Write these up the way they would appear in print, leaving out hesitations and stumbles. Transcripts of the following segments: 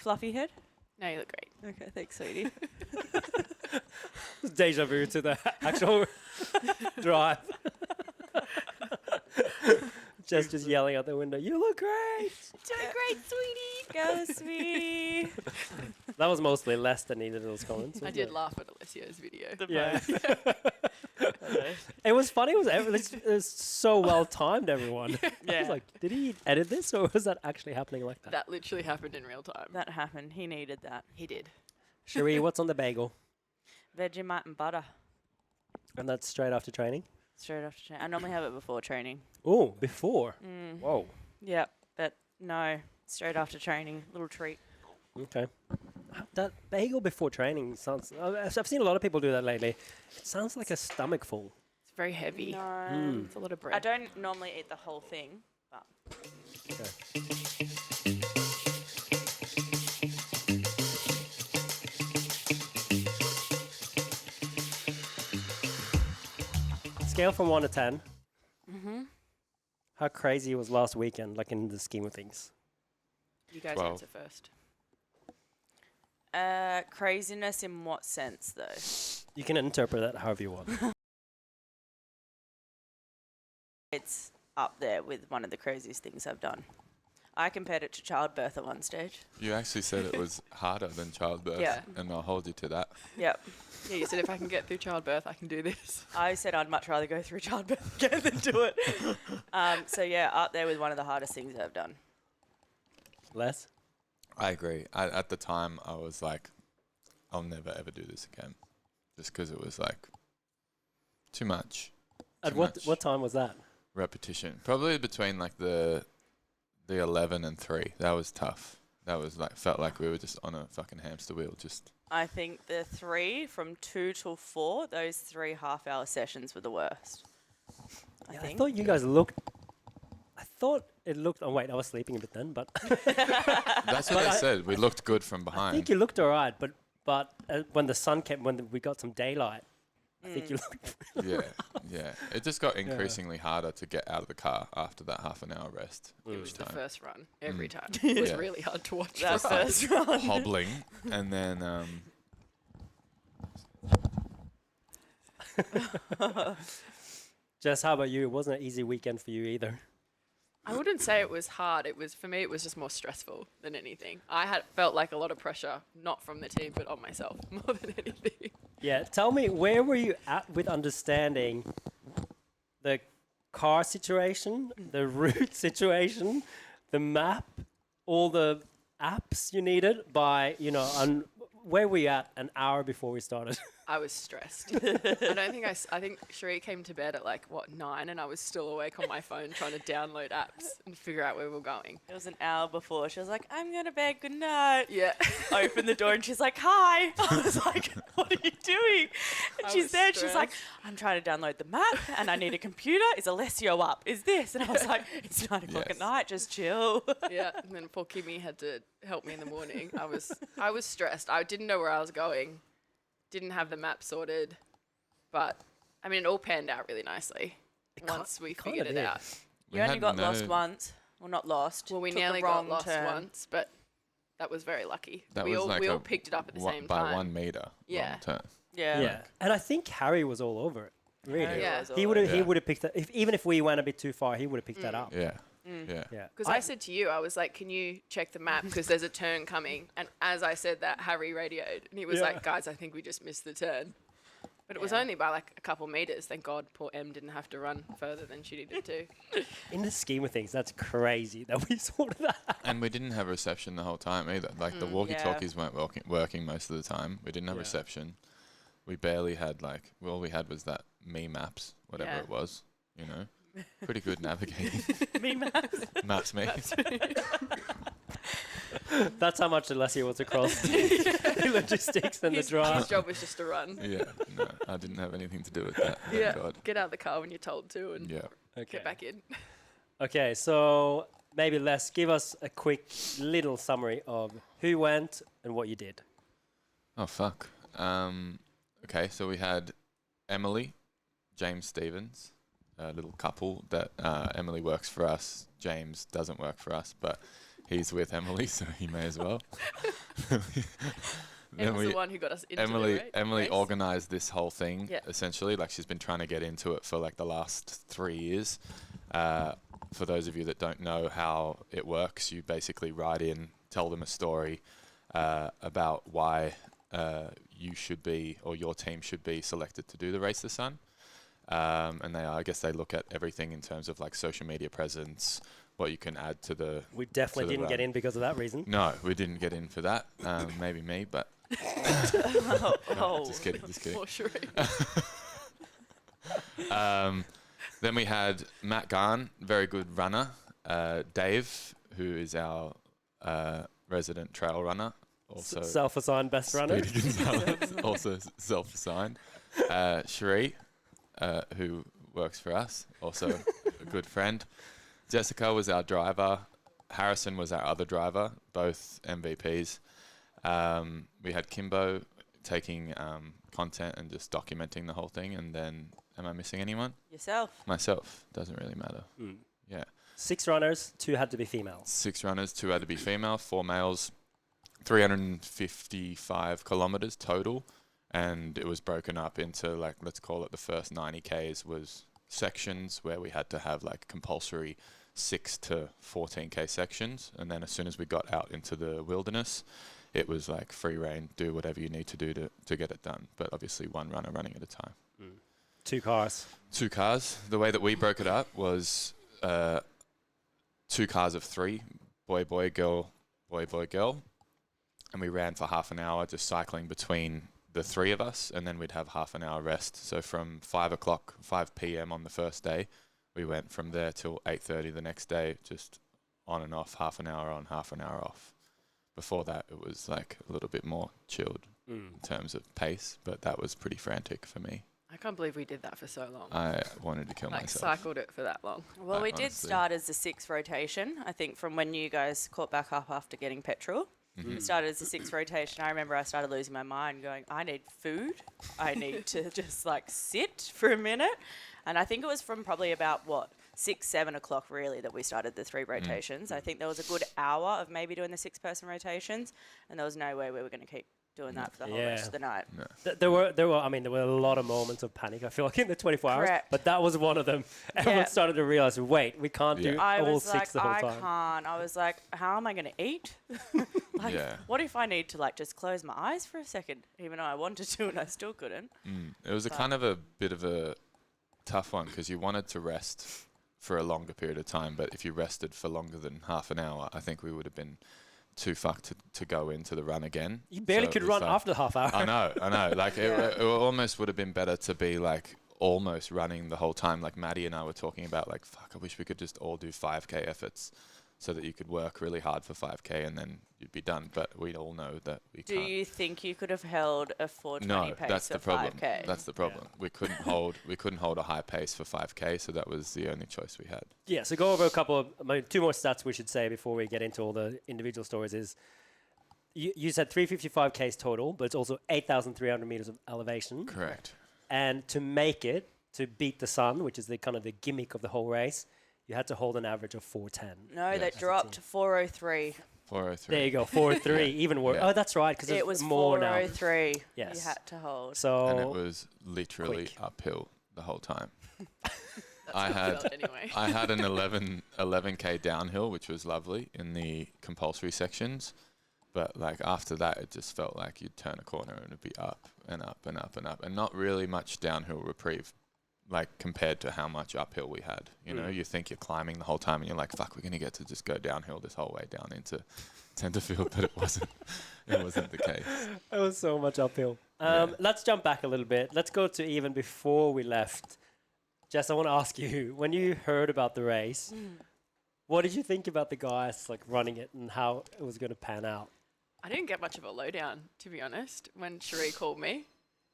fluffy head? No, you look great. Okay, thanks, sweetie. Deja vu to the actual drive. Just yelling out the window, "You look great!" Doing great, sweetie. Go, sweetie. That was mostly less than needed those comments. I did laugh at Alessio's video. Yeah. It was funny. It was so well timed, everyone. I Yeah. was like, did he edit this or was that actually happening like that? That literally happened in real time. That happened. He needed that. He did. Cherie, what's on the bagel? Vegemite and butter. And that's straight after training? Straight after training. I normally have it before training. Oh, before? Mm. Whoa. Yeah, but no, straight after training. Little treat. Okay. That bagel before training sounds... I've seen a lot of people do that lately. It sounds like a stomach full. It's very heavy. No. It's a lot of bread. I don't normally eat the whole thing, but... Okay. Scale from 1 to 10. Mm-hmm. How crazy was last weekend, like in the scheme of things? You guys 12. answer first. Craziness in what sense, though? You can interpret that however you want. It's up there with one of the craziest things I've done. I compared it to childbirth at one stage. You actually said it was harder than childbirth. Yeah. And I'll hold you to that. Yep. Yeah, you said if I can get through childbirth, I can do this. I said I'd much rather go through childbirth again than do it. So yeah, up there with one of the hardest things I've done. Les? I agree. At the time, I was like, I'll never ever do this again. Just because it was like too much. At Too what much time was that? repetition? Probably between like the 11 and 3. That was tough. That was like, felt like we were just on a fucking hamster wheel. Just I think the 3 from 2 till 4, those 3 half-hour sessions were the worst. I I think. thought you guys looked... I thought it looked... Oh, wait, I was sleeping a bit then, but... that's what I said. We looked good from I behind. think you looked all right, but when the sun came... When we got some daylight, I think you looked... Yeah. It just got increasingly harder to get out of the car after that half an hour rest. It was the time. first run every time. It was Yeah. really hard to watch. That Just like first run. hobbling, and then Jess, how about you? It wasn't an easy weekend for you either. I wouldn't say it was hard. It was, for me, it was just more stressful than anything. I had felt like a lot of pressure, not from the team, but on myself more than anything. Yeah, tell me, where were you at with understanding the car situation, the route situation, the map, all the apps you needed by, where were you at an hour before we started? I was stressed. I don't think I think Cherie came to bed at 9, and I was still awake on my phone trying to download apps and figure out where we were going. It was an hour before. She was like, I'm going to bed, good night. Yeah. Open the door and she's like, hi. I was like, what are you doing? And I she's was there and she's like, stressed. I'm trying to download the map and I need a computer. Is Alessio up? Is this? And I was like, it's 9 o'clock at Yes. night, just chill. Yeah. And then poor Kimmy had to help me in the morning. I was stressed. I didn't know where I was going. Didn't have the map sorted. But, I mean, it all panned out really nicely once we kind figured of it did. out. You only got lost once. Well, not lost. Well, we Took the nearly wrong got lost turn. once, but that was very lucky. that we was all like we all picked it up at the same by time. 1 meter. Yeah. long turn. Yeah. Yeah, and I think Harry was all over it. Really, Harry Yeah. was he all would have over he it. would have picked that. Even if we went a bit too far, he would have picked that up. Yeah. Mm. Yeah. Yeah, Because I said to you, I was like, can you check the map because there's a turn coming? And as I said that, Harry radioed. And he was Yeah. like, guys, I think we just missed the turn. But it was Yeah. only by a couple meters. Thank God poor Em didn't have to run further than she needed to. in the scheme of things, that's crazy that we sorted that out. And we didn't have reception the whole time either. Like the walkie-talkies weren't working most of the time. We didn't have Yeah. reception. We barely had all we had was that Me Maps, whatever Yeah. it was. Pretty good navigating. Me maps. Maps me. That's how much Alessio was across the logistics and the His drive. job was just to run. Yeah. No, I didn't have anything to do with that. Thank Yeah. God. Get out of the car when you're told to and Yeah. Okay. get back in. Okay, so maybe Les, give us a quick little summary of who went and what you did. Oh fuck. Okay, so we had Emily, James Stevens, a little couple that Emily works for us. James doesn't work for us, but he's with Emily, so he may as well. Emma's the one who got us into Emily race. organized this whole thing, Yeah. essentially. Like, she's been trying to get into it for like the last 3 years. For those of you that don't know how it works, you basically write in, tell them a story about why you should be, or your team should be, selected to do the Race the Sun. And I guess they look at everything in terms of like social media presence, what you can add to the. We definitely didn't get in because of that reason. No, we didn't get in for that. Maybe me, but. Oh. Just kidding. For sure. Then we had Matt Garn, very good runner. Dave, who is our resident trail runner, also Self-assigned best runner. Speedy Gonzalez, also self-assigned. Cherie, who works for us, also a good friend. Jessica was our driver. Harrison was our other driver, both MVPs. We had Kimbo taking content and just documenting the whole thing. And then, am I missing anyone? Yourself. Myself. Doesn't really matter. Yeah. 6 runners, 2 had to be females. 6 runners, 2 had to be female, 4 males, 355 kilometers total. And it was broken up into, like, let's call it the first 90 Ks was sections where we had to have like compulsory 6 to 14K sections. And then as soon as we got out into the wilderness, it was like free reign, do whatever you need to do to get it done. But obviously one runner running at a time. 2 cars. 2 cars. The way that we broke it up was 2 cars of 3, boy, boy, girl, boy, boy, girl. And we ran for half an hour just cycling between the 3 of us, and then we'd have half an hour rest. So from 5 p.m. on the first day, we went from there till 8:30 the next day, just on and off, half an hour on, half an hour off. Before that, it was like a little bit more chilled in terms of pace, but that was pretty frantic for me. I can't believe we did that for so long. I wanted to kill like myself. cycled it for that long. Well, we did honestly. start as the 6th rotation, I think, from when you guys caught back up after getting petrol. We started as the 6th rotation. I remember I started losing my mind going, I need food. I need to just like sit for a minute. And I think it was from probably about 6, 7 o'clock really that we started the 3 rotations. I think there was a good hour of maybe doing the 6-person rotations, and there was no way we were going to keep doing that for the whole rest of the night. There were a lot of moments of panic, I feel like, in the 24 hours. Correct. But that was one of them. Everyone started to realize, wait, we can't do I all was 6 like, the whole I time. can't. I was like, how am I going to eat? What if I need to like just close my eyes for a second, even though I wanted to and I still couldn't? It was a kind of a bit of a tough one because you wanted to rest for a longer period of time, but if you rested for longer than half an hour, I think we would have been too fucked to go into the run again. You barely So could it was run like- after the half hour. I know. Like it almost would have been better to be like almost running the whole time. Like Maddie and I were talking about, like, fuck, I wish we could just all do 5K efforts so that you could work really hard for 5K and then you'd be done. But we all know that we Do can't. you think you could have held a 4:20 No, pace that's for the problem. 5K? That's the problem. We couldn't hold a high pace for 5K, so that was the only choice we had. Yeah, so go over a couple of 2 more stats we should say before we get into all the individual stories is you said 355 Ks total, but it's also 8,300 meters of elevation. Correct. And to make it, to beat the sun, which is the kind of the gimmick of the whole race, you had to hold an average of 410. No, Yeah. that dropped to 4:03. 403. There you go, 4-3, even worse. Yeah. Oh, that's right, because It was more now. 4:03. Yes. You had to hold. So And it was literally Quick. uphill the whole time. That's I how it had felt anyway. I had an 11K downhill, which was lovely in the compulsory sections. But like after that, it just felt like you'd turn a corner and it'd be up and up and up and up, and not really much downhill reprieve, like compared to how much uphill we had. You know, you think you're climbing the whole time, and you're like, "Fuck, we're gonna get to just go downhill this whole way down into Tenterfield," but it wasn't. It wasn't the case. it was so much uphill. Yeah. Let's jump back a little bit. Let's go to even before we left. Jess, I want to ask you, when you heard about the race, what did you think about the guys like running it and how it was going to pan out? I didn't get much of a lowdown, to be honest. When Cherie called me,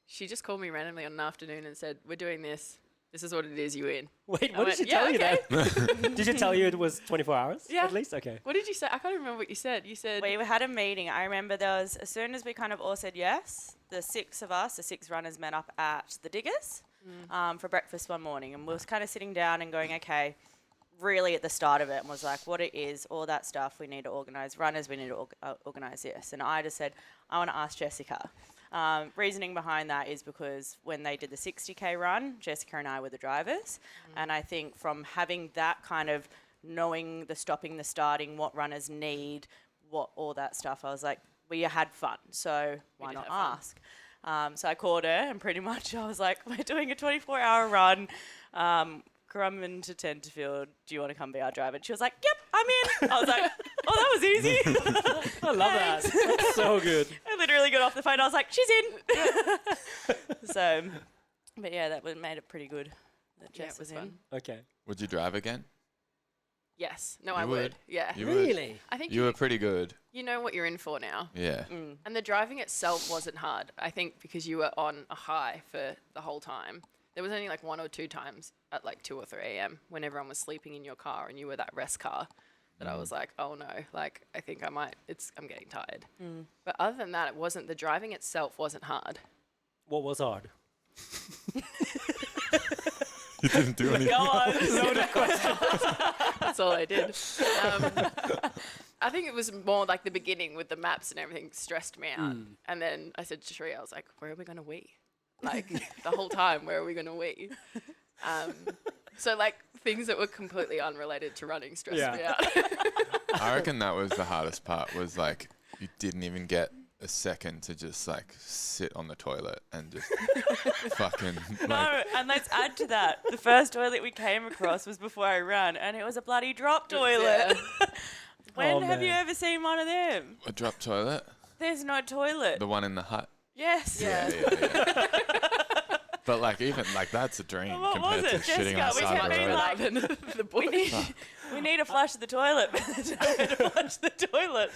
she just called me randomly on an afternoon and said, "We're doing this. This is what it is. You in." Wait, I what went, did she "Yeah, tell you okay." then? Did she tell you it was 24 hours Yeah. at least? Okay. What did you say? I can't remember what you said. You said, We had a meeting. I remember there was, as soon as we kind of all said yes, the 6 of us, the 6 runners, met up at the Diggers for breakfast one morning. And we was kind of sitting down and going, okay, really at the start of it and was like, what it is, all that stuff, we need to organise. Runners, we need to organise this. And I just said, I want to ask Jessica. Reasoning behind that is because when they did the 60K run, Jessica and I were the drivers. And I think from having that kind of knowing the stopping, the starting, what runners need, what all that stuff, I was like, we had fun. So why not ask? So I called her and pretty much I was like, we're doing a 24-hour run. Crumman to Tenterfield, do you want to come be our driver? And she was like, yep, I'm in. I was like, oh, that was easy. I love that. That's so good. I literally got off the phone. I was like, she's in. So, but yeah, that made it pretty good that Jess was in. Fun. Okay. Would you drive again? Yes. No, You I would? would. Yeah. You would? Really? I think You were pretty good. you know what you're in for now. Yeah. And the driving itself wasn't hard. I think because you were on a high for the whole time. There was only like 1 or 2 times at like 2 or 3 a.m. when everyone was sleeping in your car and you were that rest car that I was like, oh no, like I think I'm getting tired. But other than that, the driving itself wasn't hard. What was hard? You didn't do anything. Go on. That's all I did. I think it was more like the beginning with the maps and everything stressed me out. And then I said to Cherie, I was like, where are we going to wee? Like the whole time, where are we going to wee? So like things that were completely unrelated to running stressed me out. I reckon that was the hardest part, was like you didn't even get a second to just like sit on the toilet and just fucking like, No, and let's add to that. The first toilet we came across was before I ran, and it was a bloody drop toilet. Yeah. When Oh, have you man. ever seen one of them? a drop toilet. There's no toilet. The one in the hut. Yes. Yeah. Yeah. But like even like that's a dream What was compared to it? shitting Jessica, on the we side kept of the being road. like, The bush. we need to flush the toilet. to flush the toilet.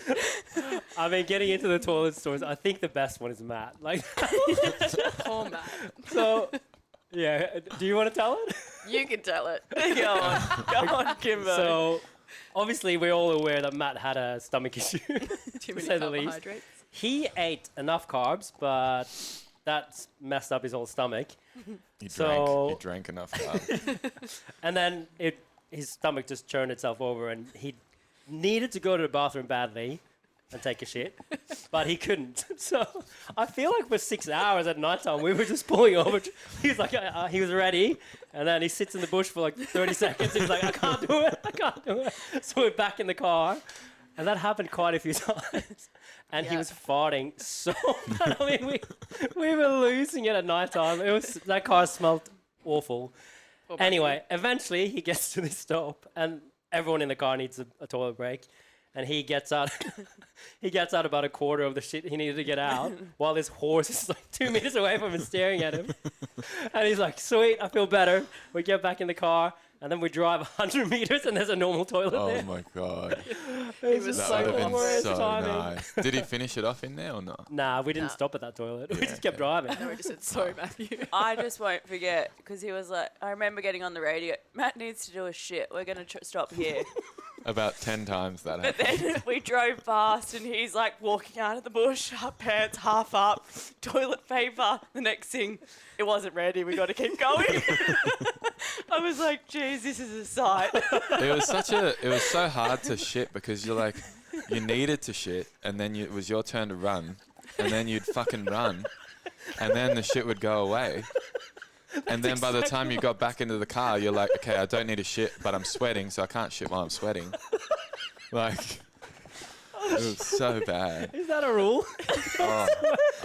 I mean, getting into the toilet stories, I think the best one is Matt. Like, Poor man. so, yeah. Do you want to tell it? You can tell it. Go on, Kimber. So, obviously, we're all aware that Matt had a stomach issue. Too to many say the least. carbohydrates. He ate enough carbs, but that's messed up his whole stomach. He So- drank enough carbs. And then his stomach just churned itself over, and he needed to go to the bathroom badly and take a shit, but he couldn't. So I feel like for 6 hours at night time, we were just pulling over. He was like, he was ready, and then he sits in the bush for like 30 seconds. He's like, I can't do it. So we're back in the car, and that happened quite a few times. And he Yeah. was farting so bad. I mean, we were losing it at night time. That car smelled awful. Poor Anyway, eventually he gets to this stop, and everyone in the car needs a toilet break. And he gets out. He gets out about a quarter of the shit he needed to get out, while this horse is like 2 meters away from him, staring at him. And he's like, "Sweet, I feel better." We get back in the car, and then we drive 100 meters, and there's a normal toilet Oh there. my god. It was was That so would have been glorious so timing. nice. Did he finish it off in there or not? Nah, we didn't Nah. stop at that toilet. We Yeah, just kept okay. driving. No, we just said, sorry, Matthew. I just won't forget because he was like, I remember getting on the radio, Matt needs to do a shit. We're going to stop here. About 10 times that But happened. then we drove past and he's like walking out of the bush, half pants, half up, toilet paper. The next thing, it wasn't ready. We got to keep going. I was like, geez, this is a sight. It was so hard to shit because you're like, you needed to shit and then it was your turn to run and then you'd fucking run and then the shit would go away. And then by the time you got back into the car, you're like, okay, I don't need to shit, but I'm sweating, so I can't shit while I'm sweating. Like, it was so bad. Is that a rule? Oh,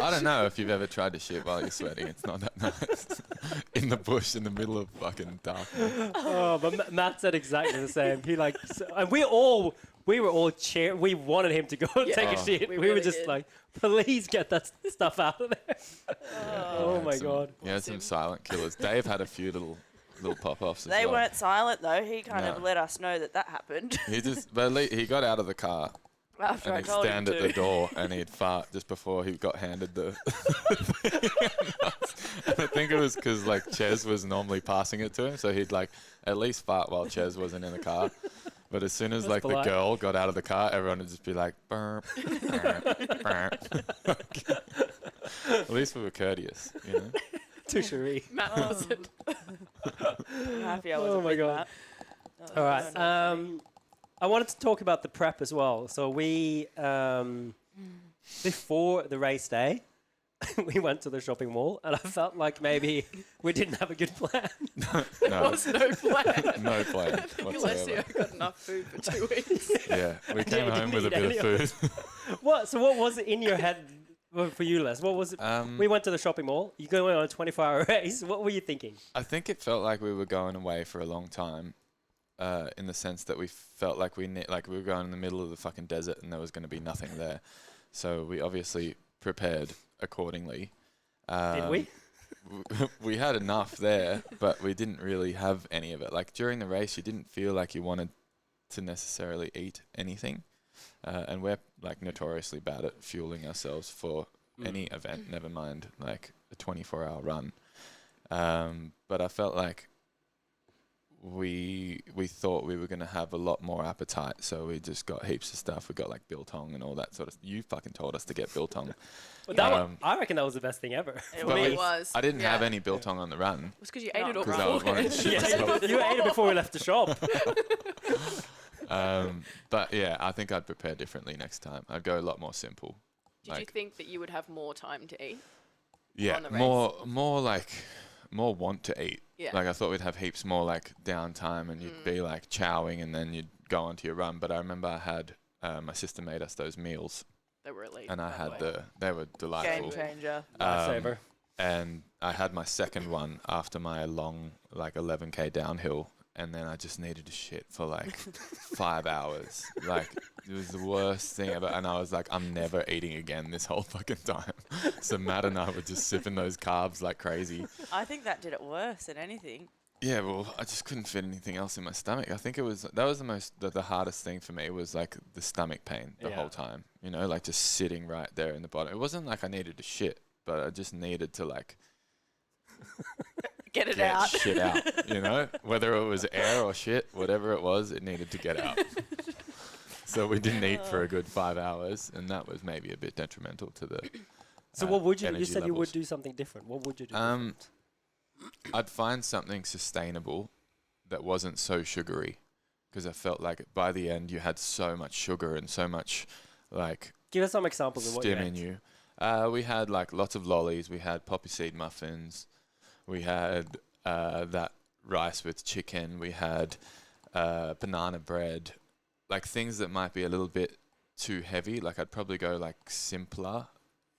I don't know if you've ever tried to shit while you're sweating. It's not that nice. In the bush, in the middle of fucking darkness. Oh, but Matt said exactly the same. He like, and we were all cheer. We wanted him to go and Yeah. take Oh. a shit. We We were really just did. like, please get that stuff out of there. Oh Had my some- god. Yeah, some silent killers. Dave had a few little pop-offs as They well. weren't silent though. He kind of No. let us know that happened But he got out of the car after and I he'd told him stand to. at the door and he'd fart just before he got handed the and I think it was because like Ches was normally passing it to him, so he'd like at least fart while Ches wasn't in the car. But as soon as That's like polite. the girl got out of the car, everyone would just be like, burp, burp, burp. At least we were courteous, you know. To Cherie. Matt wasn't. I'm happy I Oh wasn't my with God. Matt. All right. I wanted to talk about the prep as well. So we, before the race day, we went to the shopping mall, and I felt like maybe we didn't have a good plan. There was no plan. No plan I think whatsoever. Alessio got enough food for 2 weeks. Yeah, we came Yeah, home with a didn't bit eat of food. So what was it in your head for you, Les? What was it? We went to the shopping mall. You're going on a 24-hour race. What were you thinking? I think it felt like we were going away for a long time, in the sense that we felt like we were going in the middle of the fucking desert and there was going to be nothing there. So we obviously prepared accordingly. Did we? We had enough there, but we didn't really have any of it. Like during the race, you didn't feel like you wanted to necessarily eat anything. And we're like notoriously bad at fueling ourselves for any event, never mind like a 24-hour run. But I felt like we thought we were going to have a lot more appetite, so we just got heaps of stuff. We got like biltong and all that sort of. You fucking told us to get biltong. Well, I reckon that was the best thing ever. It But really was. I didn't have Yeah. any biltong on the run It was because you ate it all because I was wanting to shit Yeah, myself. you ate it before we left the shop. But yeah, I think I'd prepare differently next time. I'd go a lot more simple. Did you think that you would have more time to eat? Yeah, on the race? more want to eat. Yeah. Like I thought we'd have heaps more like downtime and you'd be like chowing and then you'd go onto your run. But I remember I had my sister made us those meals They were elite. and I by had the way. they were delightful. Game changer. Lifesaver. And I had my second one after my long like 11K downhill. And then I just needed to shit for like 5 hours. Like, it was the worst thing ever. And I was like, I'm never eating again this whole fucking time. So Matt and I were just sipping those carbs like crazy. I think that did it worse than anything. Yeah, well, I just couldn't fit anything else in my stomach. I think that was the hardest thing for me was like the stomach pain the whole time. You know, like just sitting right there in the bottom. It wasn't like I needed to shit, but I just needed to like Get it get out. shit out, you know? Whether it was air or shit, whatever it was, it needed to get out. So we didn't eat for a good 5 hours, and that was maybe a bit detrimental to the So what would you? You energy said you would levels. do something different. What would you do? I'd find something sustainable that wasn't so sugary, because I felt like by the end you had so much sugar and so much like Give us some examples of what you stim in ate. you. We had like lots of lollies. We had poppy seed muffins. We had that rice with chicken. We had banana bread, like things that might be a little bit too heavy. Like I'd probably go like simpler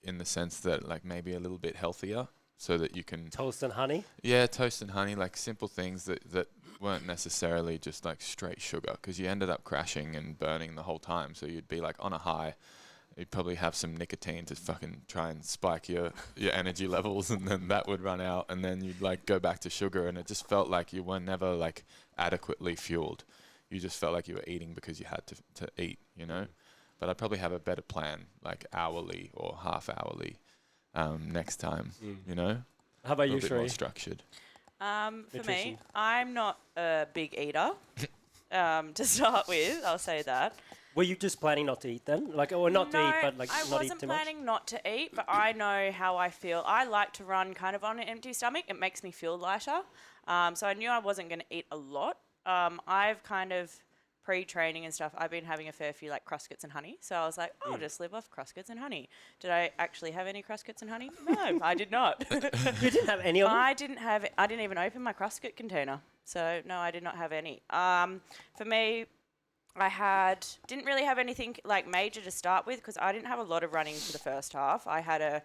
in the sense that like maybe a little bit healthier so that you can, Toast and honey. yeah, toast and honey, like simple things that weren't necessarily just like straight sugar, because you ended up crashing and burning the whole time. So you'd be like on a high. You'd probably have some nicotine to fucking try and spike your energy levels, and then that would run out, and then you'd like go back to sugar, and it just felt like you were never like adequately fueled. You just felt like you were eating because you had to eat, you know? But I'd probably have a better plan, like hourly or half hourly next time, you know? How about A you, little bit more Cherie? structured. For Nutrition. me, I'm not a big eater. To start with, I'll say that. Were you just planning not to eat then? Like, or not to eat, No, but like I not eat wasn't too much? planning not to eat, but I know how I feel. I like to run kind of on an empty stomach. It makes me feel lighter. So I knew I wasn't going to eat a lot. I've kind of pre-training and stuff, I've been having a fair few like crustkits and honey. So I was like, I'll just live off crustkits and honey. Did I actually have any crustkits and honey? No, I did not. You didn't have any of them? I didn't even open my crustkit container. So no, I did not have any. For me, didn't really have anything like major to start with, because I didn't have a lot of running for the first half. I had a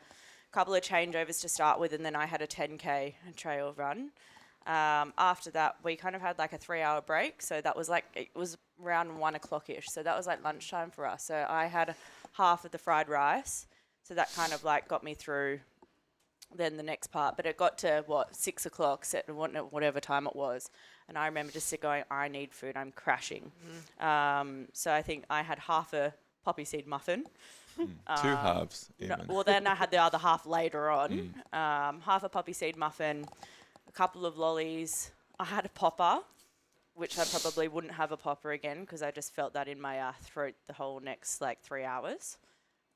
couple of changeovers to start with, and then I had a 10K trail run. After that, we kind of had like a 3-hour break. So that was it was around 1 o'clock-ish. So that was like lunchtime for us. So I had half of the fried rice. So that kind of like got me through then the next part. But it got to 6 o'clock, whatever time it was. And I remember just going, I need food, I'm crashing. So I think I had half a poppy seed muffin. 2 halves No, even. well, then I had the other half later on. Half a poppy seed muffin, a couple of lollies. I had a popper, which I probably wouldn't have a popper again, because I just felt that in my throat the whole next 3 hours.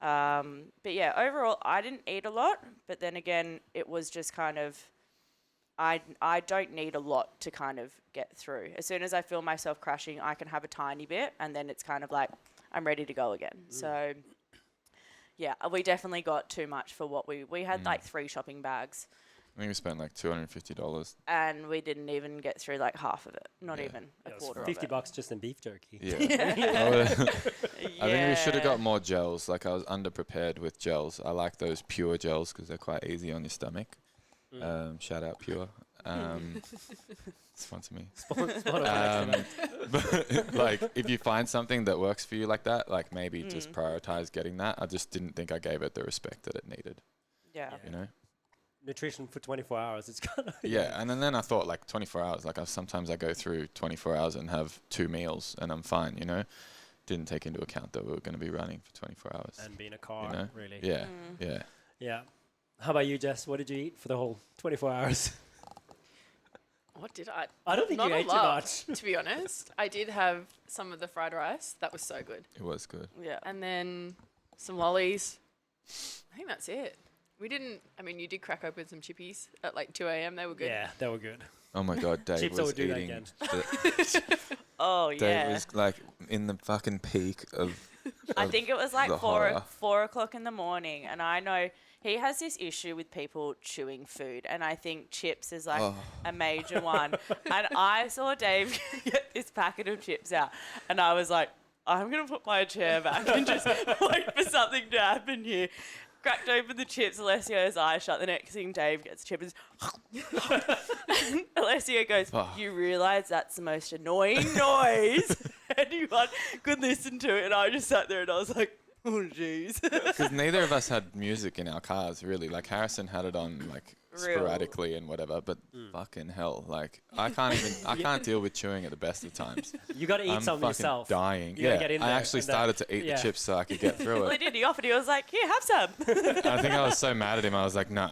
But yeah, overall, I didn't eat a lot. But then again, it was just kind of I don't need a lot to kind of get through. As soon as I feel myself crashing, I can have a tiny bit, and then it's kind of like I'm ready to go again. So, yeah, we definitely got too much for what we had like 3 shopping bags, I think we spent like $250. and we didn't even get through like half of it. Not Yeah. even a It was quarter of $50 it. just in beef jerky. Yeah. Yeah. I think we should have got more gels. Like I was underprepared with gels. I like those pure gels because they're quite easy on your stomach. Shout out Pure. Sponsor me. But like, if you find something that works for you like that, like maybe just prioritize getting that. I just didn't think I gave it the respect that it needed. Yeah. You know. Nutrition for 24 hours. It's kind of Yeah, and then I thought like 24 hours. Like sometimes I go through 24 hours and have 2 meals and I'm fine. You know. Didn't take into account that we were going to be running for 24 hours. and being a car, You know? really. Yeah. Yeah. Yeah. How about you, Jess? What did you eat for the whole 24 hours? What did I? I don't think Not you a ate too lot, much. to be honest. I did have some of the fried rice. That was so good. It was good. Yeah. And then some lollies. I think that's it. We didn't. I mean, you did crack open some chippies at like 2 a.m. They were good. Yeah, they were good. Oh my God, Dave Chips, I was would do that eating. again. Oh Dave yeah. was like in the fucking peak of. I think it was like the 4 horror. 4 o'clock in the morning, and I know he has this issue with people chewing food, and I think chips is like a major one. And I saw Dave get this packet of chips out, and I was like, I'm gonna put my chair back and just wait for something to happen here. Cracked open the chips, Alessio's eyes shut. The next thing, Dave gets chips. And Alessio goes, Fuck. you realise that's the most annoying noise anyone could listen to. And I just sat there and I was like, oh, jeez. Because neither of us had music in our cars, really. Like Harrison had it on like Real. sporadically and whatever, but fucking hell, like I can't deal with chewing at the best of times. You got to eat I'm something fucking yourself. dying. You gotta Yeah, get in I there actually and, started to eat yeah. the chips so I could get through Well, he it. did. He offered. He was like, here, have some. I think I was so mad at him. I was like, nah.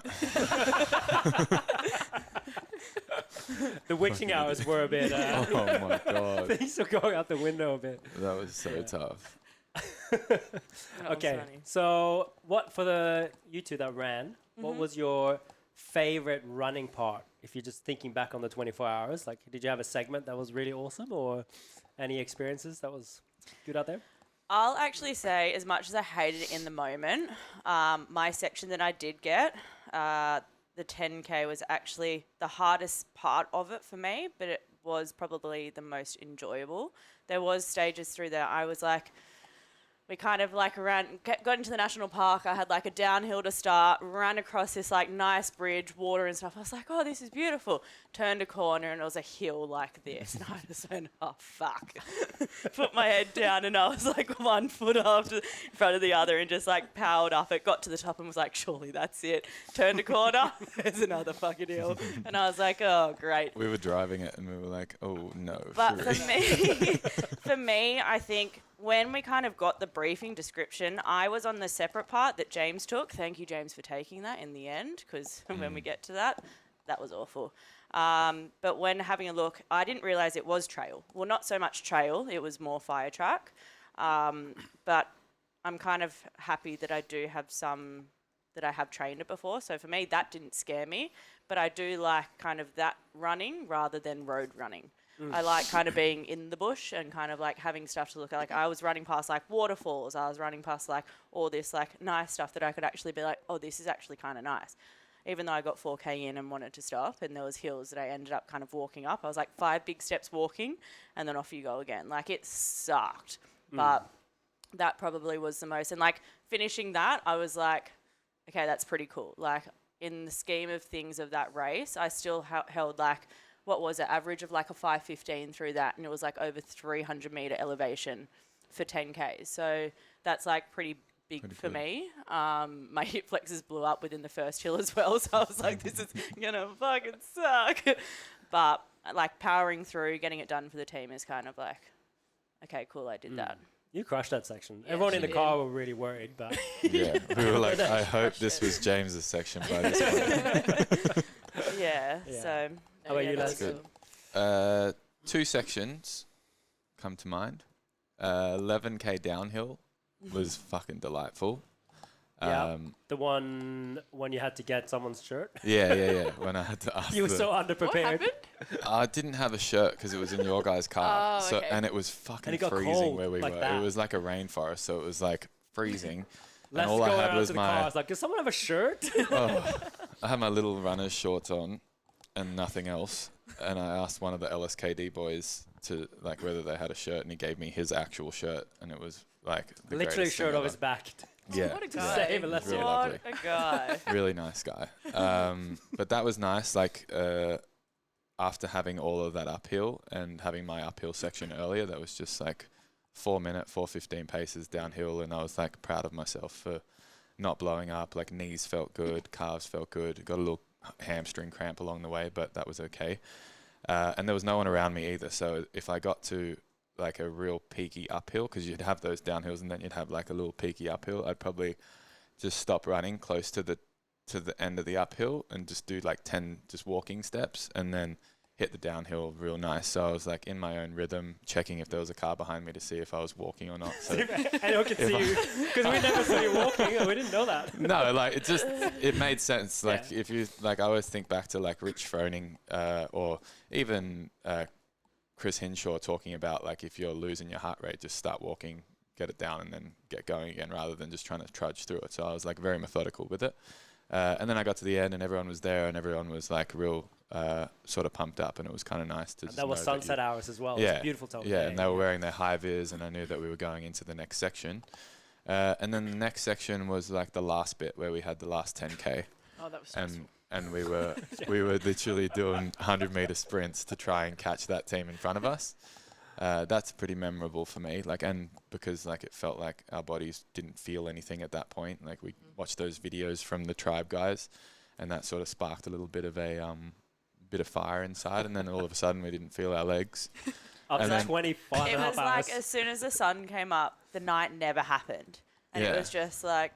The witching hours were a bit. Oh my God, Things were going out the window a bit. that was so tough. Okay, so what for the you two that ran? What was your favorite running part? If you're just thinking back on the 24 hours, like, did you have a segment that was really awesome, or any experiences that was good out there? I'll actually say, as much as I hated it in the moment, my section that I did get, the 10K was actually the hardest part of it for me, but it was probably the most enjoyable. There was stages through there. I was like, we kind of like got into the national park. I had like a downhill to start, ran across this like nice bridge, water and stuff. I was like, oh, this is beautiful. Turned a corner and it was a hill like this. And I just went, oh, fuck. Put my head down and I was like 1 foot after in front of the other and just like powered up it, got to the top and was like, surely that's it. Turned a corner, there's another fucking hill. And I was like, oh, great. We were driving it and we were like, oh no. But Cherie. for me, I think when we kind of got the briefing description, I was on the separate part that James took. Thank you, James, for taking that in the end, because when we get to that, that was awful. But when having a look, I didn't realise it was trail. Well, not so much trail, it was more fire track. But I'm kind of happy that I do have some that I have trained it before. So for me, that didn't scare me. But I do like kind of that running rather than road running. I like kind of being in the bush and kind of like having stuff to look at. Like I was running past like waterfalls. I was running past like all this like nice stuff that I could actually be like, oh, this is actually kind of nice. Even though I got 4K in and wanted to stop and there was hills that I ended up kind of walking up. I was like 5 big steps walking and then off you go again. Like it sucked. But that probably was the most. And like finishing that, I was like, okay, that's pretty cool. Like in the scheme of things of that race, I still held like, what was it, average of like a 5:15 through that, and it was like over 300 meter elevation for 10Ks. So that's like pretty big for me. My hip flexors blew up within the first hill as well, so I was like, this is gonna fucking suck. But like powering through, getting it done for the team is kind of like, okay, cool, I did that. You crushed that section. Yeah, Everyone in she the did. car were really worried, but Yeah, we were like, I hope this was James's section by this point. Yeah. Yeah. So How about you, that's Les? cool. 2 sections come to mind. 11K downhill was fucking delightful. Yeah, the one when you had to get someone's shirt. Yeah. When I had to ask. You were so What underprepared. happened? I didn't have a shirt because it was in your guys' car. Oh, okay. And it was fucking And it got freezing cold where we like were. that. It was like a rainforest, so it was like freezing. Let's all go I had out was to the my- car. I was like, does someone have a shirt? I had my little runner's shorts on and nothing else. And I asked one of the LSKD boys to like whether they had a shirt, and he gave me his actual shirt, and it was like the Literally greatest thing shirt off ever. his back. Yeah, What a To guy. save Alessio. Really What lovely. a guy. Really nice guy. But that was nice. Like after having all of that uphill and having my uphill section earlier, that was just like 4:15 paces downhill, and I was like proud of myself for not blowing up. Like knees felt good, calves felt good. Got a little hamstring cramp along the way, but that was okay. And there was no one around me either. So if I got to like a real peaky uphill, because you'd have those downhills and then you'd have like a little peaky uphill, I'd probably just stop running close to the end of the uphill and just do like 10 just walking steps and then hit the downhill real nice. So I was like in my own rhythm, checking if there was a car behind me to see if I was walking or not. So I know, could see you because we never saw you walking. And we didn't know that. no, like it made sense. Like if you like, I always think back to like Rich Froning or even Chris Hinshaw talking about like if you're losing your heart rate, just start walking, get it down, and then get going again rather than just trying to trudge through it. So I was like very methodical with it. And then I got to the end and everyone was there and everyone was like real sort of pumped up, and it was kind of nice to And just that was know sunset hours as well. It was a beautiful time. yeah, and they were wearing their high vis, and I knew that we were going into the next section. And then the next section was like the last bit where we had the last 10K. Oh, that was stressful. And we were literally doing 100-meter sprints to try and catch that team in front of us. That's pretty memorable for me. Like, and because like it felt like our bodies didn't feel anything at that point. Like we watched those videos from the tribe guys, and that sort of sparked a little bit of a bit of fire inside. And then all of a sudden we didn't feel our legs. Up and to then- 25 It and a was half like hours. as soon as the sun came up, the night never happened. And it Yeah. was just like,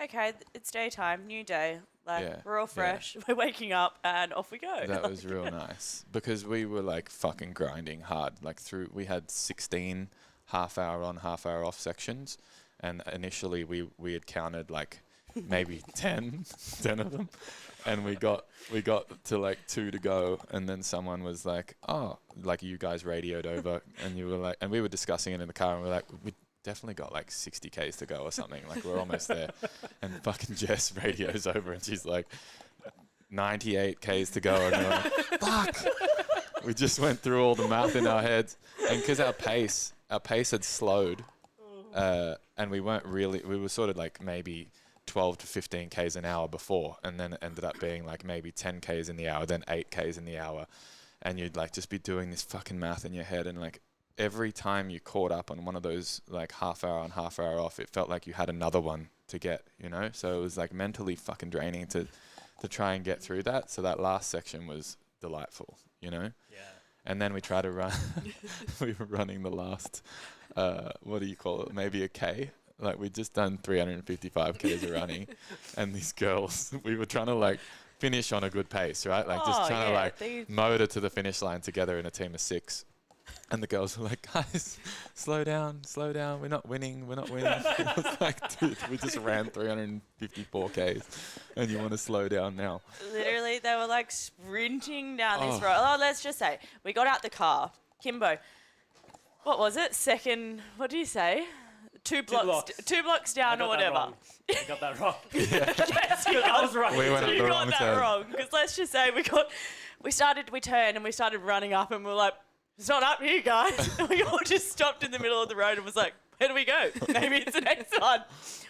okay, it's daytime, new day. Like, Yeah, we're all yeah. fresh. We're waking up and off we go. That was real nice because we were like fucking grinding hard. Like we had 16 half-hour on, half-hour off sections, and initially we had counted like maybe 10 of them, and we got to like 2 to go, and then someone was like, oh, like you guys radioed over, and you were like, and we were discussing it in the car, and we were like, we definitely got like 60 Ks to go or something. Like we're almost there. And fucking Jess radios over and she's like 98 Ks to go. And we're like, fuck. We just went through all the math in our heads. And because our pace had slowed and we were sort of like maybe 12 to 15 Ks an hour before. And then it ended up being like maybe 10 Ks in the hour, then 8 Ks in the hour. And you'd like just be doing this fucking math in your head, and like every time you caught up on one of those like half-hour on, half-hour off, it felt like you had another one to get, you know? So it was like mentally fucking draining to try and get through that. So that last section was delightful, you know? Yeah. And then we tried to run, we were running the last, what do you call it? Maybe a K. Like we'd just done 355 Ks of running, and these girls, we were trying to like finish on a good pace, right? Like just trying to like motor to the finish line together in a team of 6. And the girls were like, guys, slow down, we're not winning. I was like, dude, we just ran 354 Ks and you want to slow down now. Literally, they were like sprinting down this road. Oh, let's just say, we got out the car. Kimbo, what was it? Second, what do you say? 2 blocks. 2 blocks down or whatever. I got that wrong. Yes, you I was right. We went up you the got wrong that turn. wrong. Because let's just say we turned and we started running up, and we were like, it's not up here, guys. And we all just stopped in the middle of the road and was like, where do we go? Maybe it's the next one.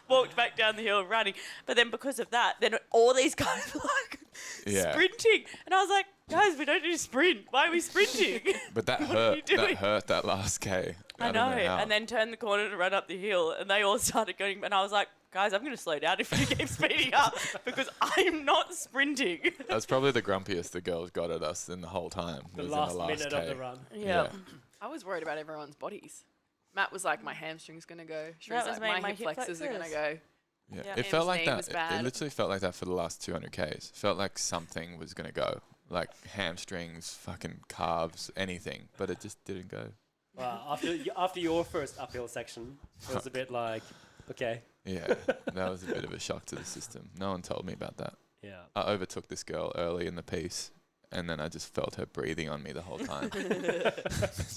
Walked back down the hill running. But then because of that, then all these guys were like sprinting. And I was like, guys, we don't need to sprint. Why are we sprinting? But that What are you hurt. doing? That hurt that last K. I know. don't how. And then turned the corner to run up the hill, and they all started going. And I was like, guys, I'm going to slow down if you keep speeding up because I'm not sprinting. That's probably the grumpiest the girls got at us in the whole time. The was last in the last minute K. of the run. Yeah. I was worried about everyone's bodies. Matt was like, my hamstring's going to go. That Cherie's was like, me, my hip flexors are going to flexors. go. Yeah. Yeah. It felt Em's like knee that. was It bad. literally felt like that for the last 200 Ks. It felt like something was going to go. Like hamstrings, fucking calves, anything. But it just didn't go. Well, after your first uphill section, it was a bit like, okay. Yeah, that was a bit of a shock to the system. No one told me about that. Yeah. I overtook this girl early in the piece, and then I just felt her breathing on me the whole time.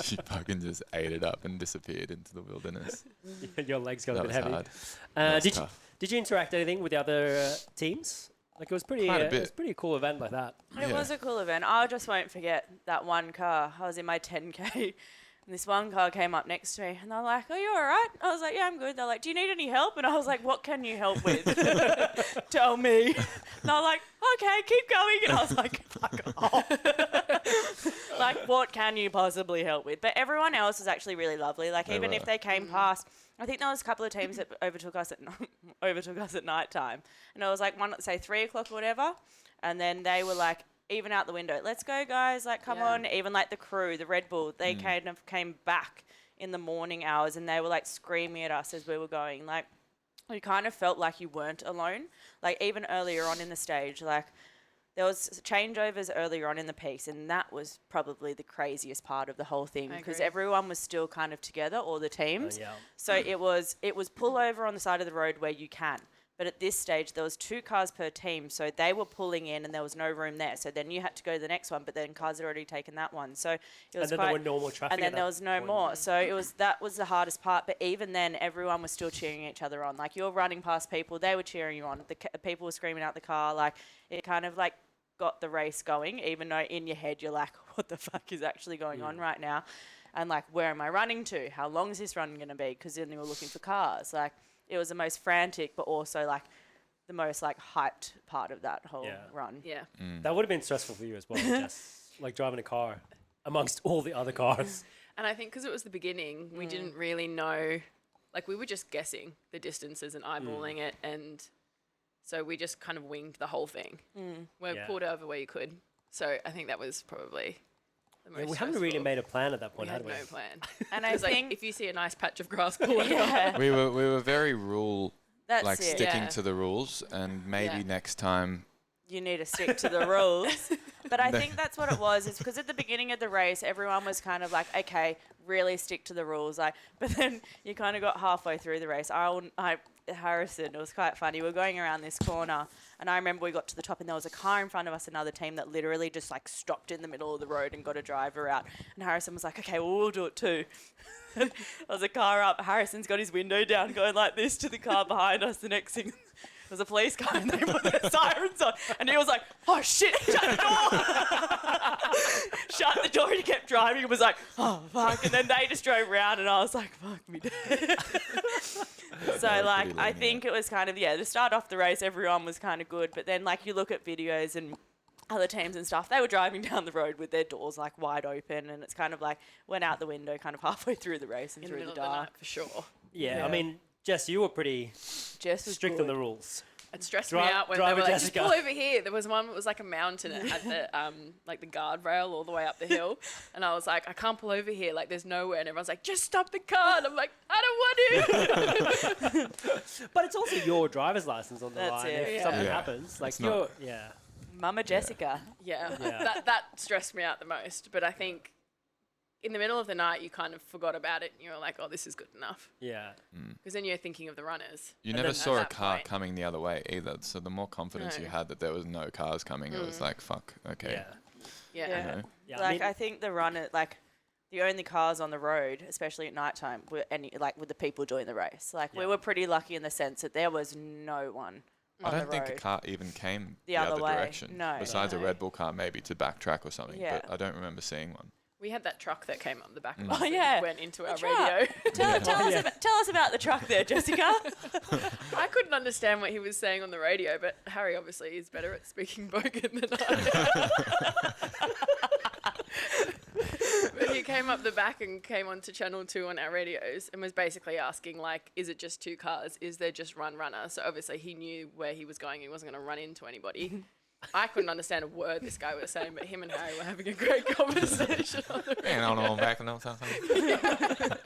She fucking just ate it up and disappeared into the wilderness. Your legs got That a bit was heavy. hard. That was tough. Did you interact anything with the other teams? Like it was pretty. Quite a It bit. was a pretty cool event like that. It was a cool event. I just won't forget that one car. I was in my 10K. And this one car came up next to me, and they're like, "Are you all right?" I was like, "Yeah, I'm good." They're like, "Do you need any help?" And I was like, "What can you help with?" Tell me. And they're like, "Okay, keep going." And I was like, "Fuck off." Like, what can you possibly help with? But everyone else was actually really lovely. Like, They even were. if they came past, I think there was a couple of teams that overtook us at night time, and it was like one at say 3 o'clock or whatever, and then they were like, even out the window, "Let's go, guys, like, come on." Even like the crew, the Red Bull, they kind of came back in the morning hours, and they were like screaming at us as we were going. Like, we kind of felt like you weren't alone. Like, even earlier on in the stage, like, there was changeovers earlier on in the piece, and that was probably the craziest part of the whole thing, I because agree. everyone was still kind of together, all the teams. Yeah. So it was pull over on the side of the road where you can. But at this stage, there was 2 cars per team, so they were pulling in, and there was no room there. So then you had to go to the next one, but then cars had already taken that one. So it was And then quite, there were normal traffic. and at then there that was no point. more. So that was the hardest part. But even then, everyone was still cheering each other on. Like, you're running past people, they were cheering you on. People were screaming out the car. Like, it kind of like got the race going, even though in your head you're like, what the fuck is actually going on right now? And like, where am I running to? How long is this run going to be? Because then you were looking for cars. Like, it was the most frantic, but also like the most like hyped part of that whole run. Yeah. That would have been stressful for you as well, Jess. Like driving a car amongst all the other cars. And I think because it was the beginning, we didn't really know, like we were just guessing the distances and eyeballing it. And so we just kind of winged the whole thing. We pulled over where you could. So I think that was probably the most We haven't really stressful. made a plan at that point, We had had we? no plan. And I It's like, think if you see a nice patch of grass, pull over. yeah, We were very rule, that's like it. sticking Yeah. to the rules, and maybe Yeah. next time. You need to stick to the rules. But I think that's what it was, is because at the beginning of the race, everyone was kind of like, okay, really stick to the rules. Like, but then you kind of got halfway through the race. Harrison, it was quite funny. We were going around this corner, and I remember we got to the top, and there was a car in front of us, another team that literally just like stopped in the middle of the road and got a driver out. And Harrison was like, okay, well, we'll do it too. There was a car up. Harrison's got his window down, going like this to the car behind us. The next thing, there was a police car, and they put their sirens on, and he was like, "Oh shit, shut the door!" Shut the door, and he kept driving and was like, "Oh fuck!" And then they just drove around, and I was like, "Fuck me dead." So That was like, pretty I lenient. think it was kind of to start off the race, everyone was kind of good, but then like you look at videos and other teams and stuff, they were driving down the road with their doors like wide open, and it's kind of like went out the window kind of halfway through the race and In the through middle the of the dark. night, for sure. Yeah, Yeah. I mean, Jess, you were pretty Jess was strict good. on the rules. It stressed Drive- me out when they driver were like, just Jessica. pull over here. There was one that was like a mountain. It had the like the guardrail all the way up the hill. And I was like, I can't pull over here. Like, there's nowhere. And everyone's like, just stop the car. And I'm like, I don't want to. But it's also your driver's license on the That's line. it, If yeah. something Yeah. happens, like It's not- yeah. Mama Jessica. Yeah, Yeah. that stressed me out the most. But I think in the middle of the night, you kind of forgot about it. And you were like, oh, this is good enough. Yeah. Because then you're thinking of the runners. You And never then saw a at that car point- coming the other way either. So the more confidence No. you had that there was no cars coming, it was like, fuck, okay. Yeah. Yeah. Yeah. You know? Yeah, Like, I I mean, think the runner, like, the only cars on the road, especially at nighttime, were with the people doing the race. Like, we Yeah. were pretty lucky in the sense that there was no one I on don't the think road. a car even came The the other other way. direction. No, Besides a no. Red Bull car, maybe to backtrack or something. Yeah. But I don't remember seeing one. We had that truck that came up the back of Mm. us Oh, and yeah. went into our truck. radio. Tell us about the truck there, Jessica. I couldn't understand what he was saying on the radio, but Harry obviously is better at speaking Bogan than I am. But he came up the back and came onto Channel 2 on our radios and was basically asking, like, is it just 2 cars? Is there just one runner? So obviously he knew where he was going. He wasn't going to run into anybody. I couldn't understand a word this guy was saying, but him and Harry were having a great conversation on the radio. And I don't know, back and something.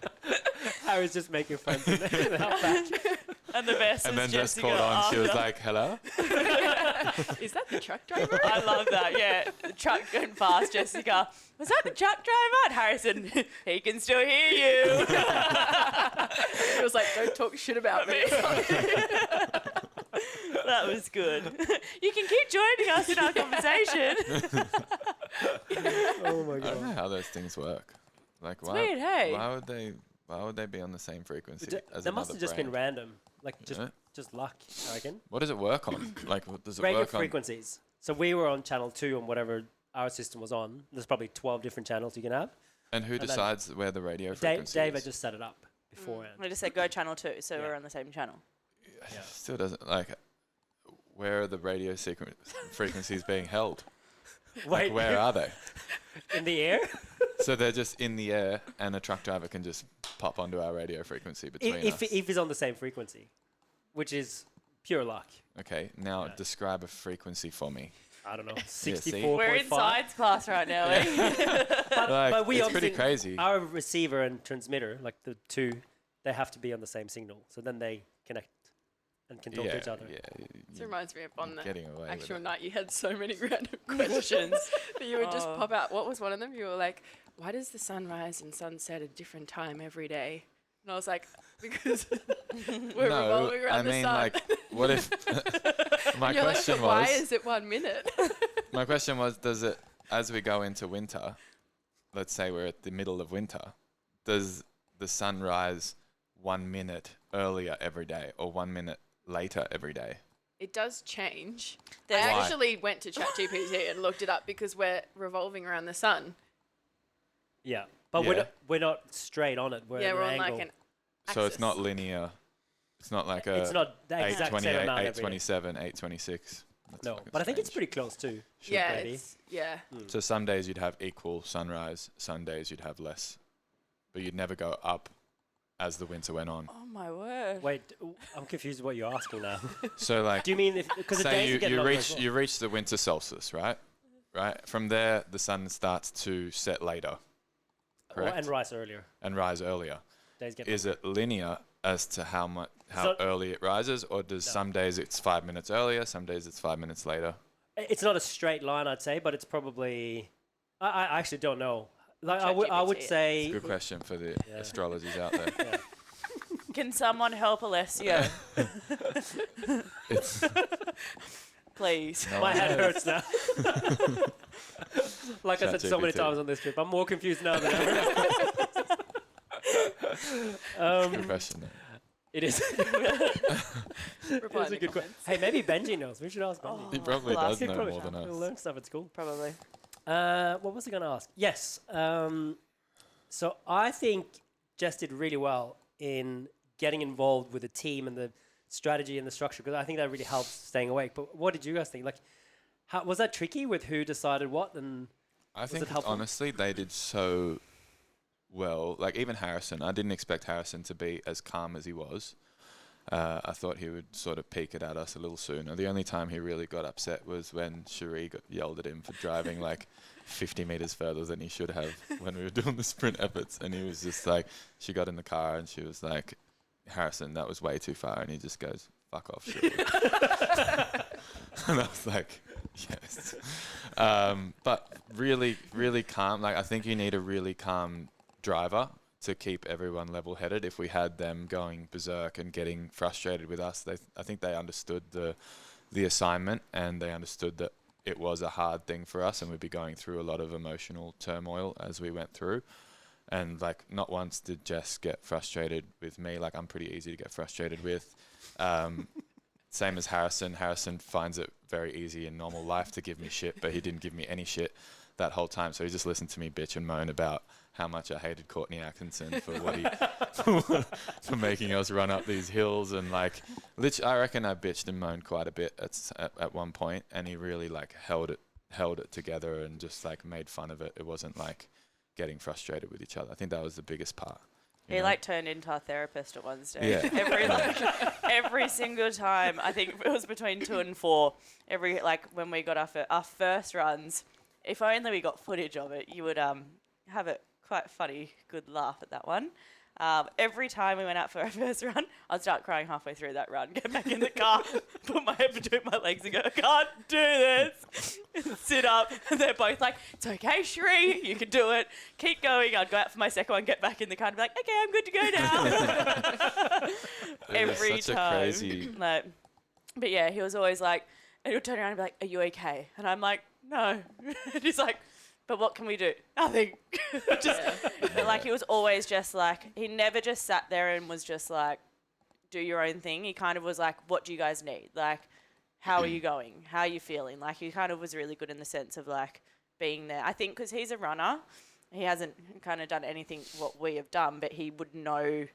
Harry's just making friends with that back. And the best And was then Jess Jessica called on. She was after. like, hello? Is that the truck driver? I love that. Yeah, the truck going past Jessica. Was that the truck driver? And Harrison, he can still hear you. He was like, don't talk shit about me. That was good. You can keep joining us in our conversation. Oh my I don't know god. how those things work. Like, It's weird, hey? why would they be on the same frequency as That must another have just been brand? random, like Yeah. just luck, I reckon. What does it work on? Like, what does it Radio work on? frequencies. So we were on channel 2 on whatever our system was on. There's probably 12 different channels you can have. And who then decides where the radio frequency David is? just set it up beforehand. I just said go channel 2, so Yeah. we're on the same channel. Yeah. Still doesn't, like, where are the radio frequencies being held? Wait, Like, where are they? in the air? So they're just in the air, and a truck driver can just pop onto our radio frequency between If us. he's on the same frequency, which is pure luck. Okay, now Yeah. describe a frequency for me. I don't know, see? 64.5. We're in science class right now, eh? Like, we it's pretty obviously- crazy. Our receiver and transmitter, like the two, they have to be on the same signal. So then they connect and can talk to each other. Yeah, This reminds me of on the getting away actual with it. night you had so many random questions that you would just Oh. pop out. What was one of them? You were like, why does the sun rise and sunset at a different time every day? And I was like, because we're No, revolving around I the mean, sun. like, what if my You're like, question "But why was? is it 1 minute? My question was, does it, as we go into winter, let's say we're at the middle of winter, does the sun rise 1 minute earlier every day or 1 minute later every day? It does change. I There's- Why? actually went to ChatGPT and looked it up because we're revolving around the sun. Yeah. But Yeah. we're not straight on it. We're Yeah, at we're an on angle. like an So it's not axis. linear. It's not like a It's not the exact same 828, amount every day. 827, 826. That's No, fucking but I think it's strange. pretty close too. Yeah, maybe. it's, yeah. So some days you'd have equal sunrise, some days you'd have less. But you'd never go up as the winter went on. Oh my word. Wait, I'm confused what you're asking now. So like, Do you mean if because the say days you, are getting you longer reach as well? you reach the winter solstice, right? Right. From there, the sun starts to set later, correct? and rise earlier. and rise earlier. Days get Is it linear as to how So- early it rises, or does No. some days it's 5 minutes earlier, some days it's 5 minutes later? It's not a straight line, I'd say, but it's probably. I actually don't know. Like I would ChatGPT it. say. Good question for the Yeah. astrologers out there. Yeah. Can someone help Alessio? It's Please. no My one head knows. hurts now. Like I said so many ChatGPT. times on this trip, I'm more confused now than ever. Good question. though. It is. Reply It's in a the good question. comments. Hey, maybe Benji knows. We should ask Benji. Oh, He probably class. does He know probably more than We'll us. learn stuff at school. Probably. What was I going to ask? Yes. So I think Jess did really well in getting involved with the team and the strategy and the structure because I think that really helps staying awake. But what did you guys think? Like, how, was that tricky with who decided what? And I it think helpful? honestly they did so well. Like even Harrison, I didn't expect Harrison to be as calm as he was. I thought he would sort of peek it at us a little sooner. The only time he really got upset was when Cherie yelled at him for driving like 50 meters further than he should have when we were doing the sprint efforts. And he was just like, she got in the car and she was like, Harrison, that was way too far. And he just goes, fuck off, Cherie. And I was like, yes. But really, really calm. Like I think you need a really calm driver to keep everyone level-headed. If we had them going berserk and getting frustrated with us, I think they understood the assignment and they understood that it was a hard thing for us and we'd be going through a lot of emotional turmoil as we went through. And like not once did Jess get frustrated with me. Like I'm pretty easy to get frustrated with. Same as Harrison. Harrison finds it very easy in normal life to give me shit, but he didn't give me any shit that whole time. So he just listened to me bitch and moan about how much I hated Courtney Atkinson for what he for making us run up these hills and like I reckon I bitched and moaned quite a bit at one point, and he really like held it together and just like made fun of it. It wasn't like getting frustrated with each other. I think that was the biggest part. you He know? like turned into our therapist at one stage. Yeah. Every single time. I think it was between 2 and 4. Every when we got our first runs. If only we got footage of it, you would have a quite funny, good laugh at that one. Every time we went out for our first run, I'd start crying halfway through that run, get back in the car, put my head between my legs and go, I can't do this. Sit up. And they're both like, it's okay, Cherie, you can do it. Keep going. I'd go out for my second one, get back in the car and be like, okay, I'm good to go now. Every such a time. crazy- Like, but yeah, he was always like, and he'll turn around and be like, are you okay? And I'm like, no. And he's like, but what can we do? Nothing. But like, he was always just like, he never just sat there and was just like, do your own thing. He kind of was like, what do you guys need? Like, how are you going? How are you feeling? Like, he kind of was really good in the sense of like being there. I think because he's a runner, he hasn't kind of done anything what we have done, but he would know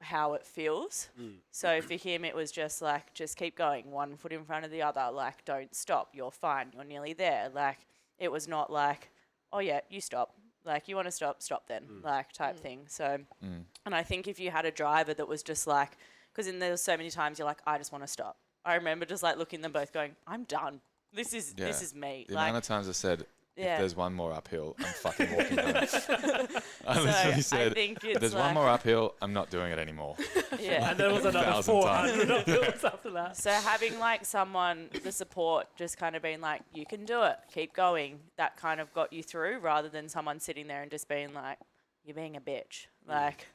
how it feels. So for him, it was just like, just keep going, one foot in front of the other. Like, don't stop. You're fine. You're nearly there. Like, it was not like, oh yeah, you stop. Like, you want to stop then, like, type thing. So, and I think if you had a driver that was just like, because there was so many times you're like, I just want to stop. I remember just like looking at them both going, I'm done. This is me. The like, amount of times I said, Yeah. if there's one more uphill, I'm fucking walking home. I so literally I said, think if it's there's like, one more uphill, I'm not doing it anymore. yeah. And there was another 1,000 times. 400 uphills after that. So having like someone, the support, just kind of being like, you can do it, keep going, that kind of got you through, rather than someone sitting there and just being like, you're being a bitch. Like,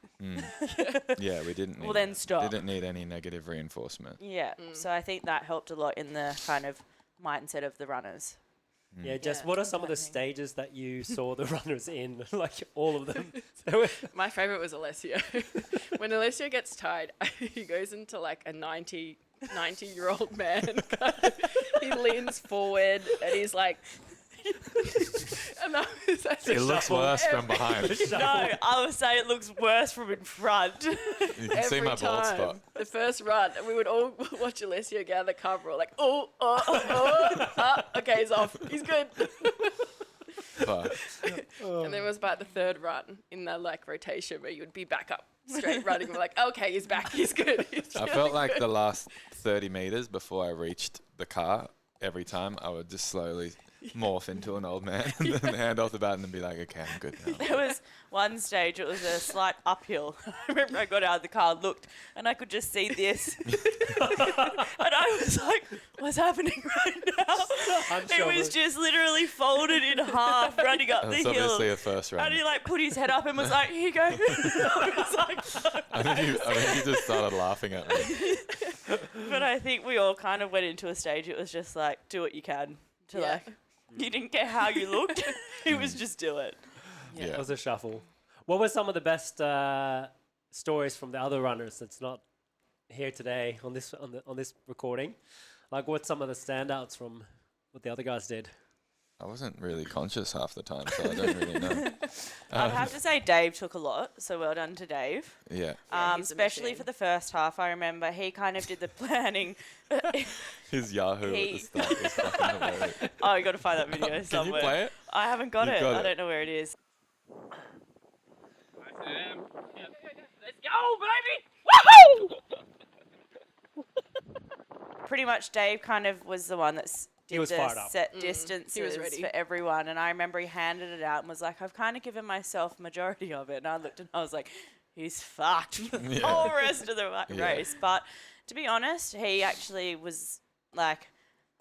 Yeah, we didn't need, well then stop. didn't need any negative reinforcement. Yeah. So I think that helped a lot in the kind of mindset of the runners. Yeah, Jess, Yeah, what are some of the definitely. stages that you saw the runners in? Like, all of them. So My favorite was Alessio. When Alessio gets tired, he goes into like a 90-year-old man. He leans forward and he's like, and that was It looks worse from behind. No, I would say it looks worse from in front. You can see every my bald time. spot. The first run, we would all watch Alessio get out of the car. We're all like, okay, he's off. He's good. But And then it was about the third run in the like rotation where you would be back up straight running. We're like, okay, he's back. He's good. He's I felt like the last 30 meters before I reached the car, every time I would just slowly morph into an old man and then hand off the bat and then be like, okay, I'm good now. There was one stage, it was a slight uphill. I remember I got out of the car, looked, and I could just see this. And I was like, what's happening right now? It was just literally folded in half, running up It the was hill. obviously a first And run. he like put his head up and was like, here you go. I was like, I think he just started laughing at me. but I think we all kind of went into a stage, it was just like, do what you can. To Yeah. like, you didn't care how you looked. It was just do it. Yeah. it was a shuffle. What were some of the best stories from the other runners that's not here today on this recording? Like, what's some of the standouts from what the other guys did? I wasn't really conscious half the time, so I don't really know. I'd have to say Dave took a lot, so well done to Dave. Yeah. Yeah, he's a Especially machine. for the first half, I remember he kind of did the planning. His Yahoo at the He- start was fucking hilarious. Oh, you got to find that video Can you somewhere. play it? I haven't got You've it. got I it. don't know where it is. Let's go, baby! Pretty much, Dave kind of was the one that did was the fired up. set distances ready. for everyone, and I remember he handed it out and was like, "I've kind of given myself majority of it." And I looked and I was like, "He's fucked for the Yeah. whole rest of the Yeah. race." But to be honest, he actually was like,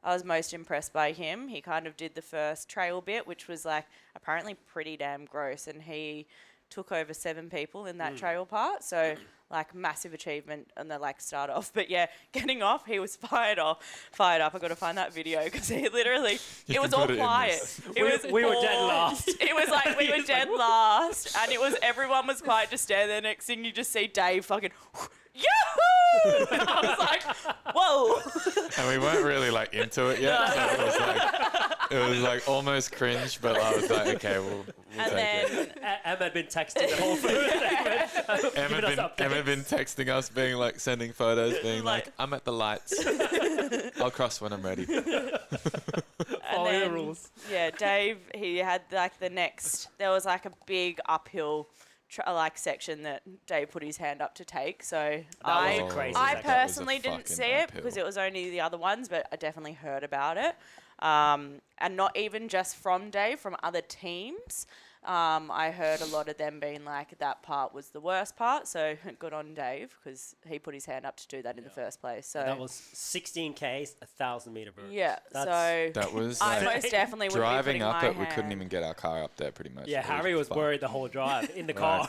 I was most impressed by him. He kind of did the first trail bit, which was like apparently pretty damn gross, and he took over 7 people in that trail part. So like massive achievement on the like start off. But yeah, getting off, he was fired up. I got to find that video because he literally, it was can all put it in quiet. this. It was We were dead all- last. It was like we were dead last, and it was everyone was quiet to stand there. Next thing you just see Dave fucking. Yahoo! And I was like, whoa. And we weren't really like into it yet, so it was like almost cringe, but I was like, okay, we'll And take it. then Em had been texting the whole segment. Em giving us had been texting us, being like sending photos, being like, Like- I'm at the lights. I'll cross when I'm ready. and Follow the then, rules. Yeah, Dave, he had like the next, there was like a big uphill like section that Dave put his hand up to take. So That was a crazy I second. That was a personally didn't fucking see it uphill. because it was only the other ones, but I definitely heard about it. And not even just from Dave, from other teams. I heard a lot of them being like that part was the worst part. So good on Dave because he put his hand up to do that in the first place. So That was 16 Ks, 1,000-meter berg. yeah. That's- So That was I like most definitely would be driving putting up my it. We couldn't hand- even get our car up there. Pretty much. Yeah, It Harry was fucked. worried the whole drive in the car.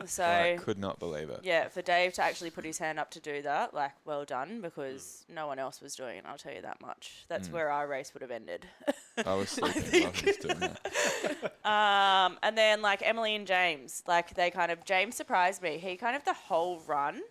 So I could not believe it. yeah, for Dave to actually put his hand up to do that, like, well done, because no one else was doing it. I'll tell you that much. That's where our race would have ended. I was sleeping while he was doing that. And then like Emily and James, like they kind of James surprised me. He kind of the whole run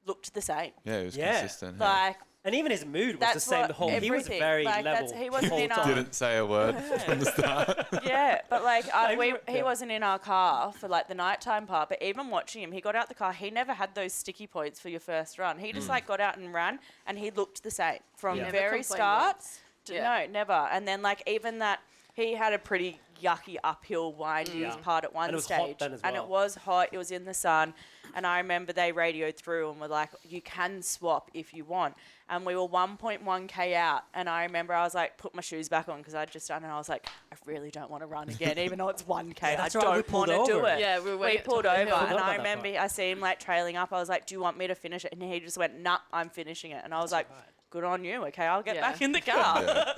looked the same. Yeah, it was Yeah. consistent. hey. Like And even his mood was the That's same what the whole. He was everything, very like, level. that's- he wasn't the whole in our- time. Didn't say a word from the start. yeah, but like he Yeah. wasn't in our car for like the nighttime part. But even watching him, he got out the car. He never had those sticky points for your first run. He just like got out and ran, and he looked the same from Yeah. the Never very complained start. once. To, Yeah. No, never. And then like even that he had a pretty yucky uphill windy Yeah. part at one And it was stage, hot then as and well. it was hot. It was in the sun, and I remember they radioed through and were like, "You can swap if you want." And we were 1.1k out, and I remember I was like, put my shoes back on because I'd just done, it, and I was like, I really don't want to run again, even though it's 1k. Yeah, I that's right, we don't pulled want to do over. it. Yeah, we were We waiting at pulled top of over, the hill. and Forgot I about that remember I see him like trailing up. I was like, "Do you want me to finish it?" And he just went, "Nah, I'm finishing it." And I was like, "Good on you. Okay, I'll get Yeah. back in the car." Yeah.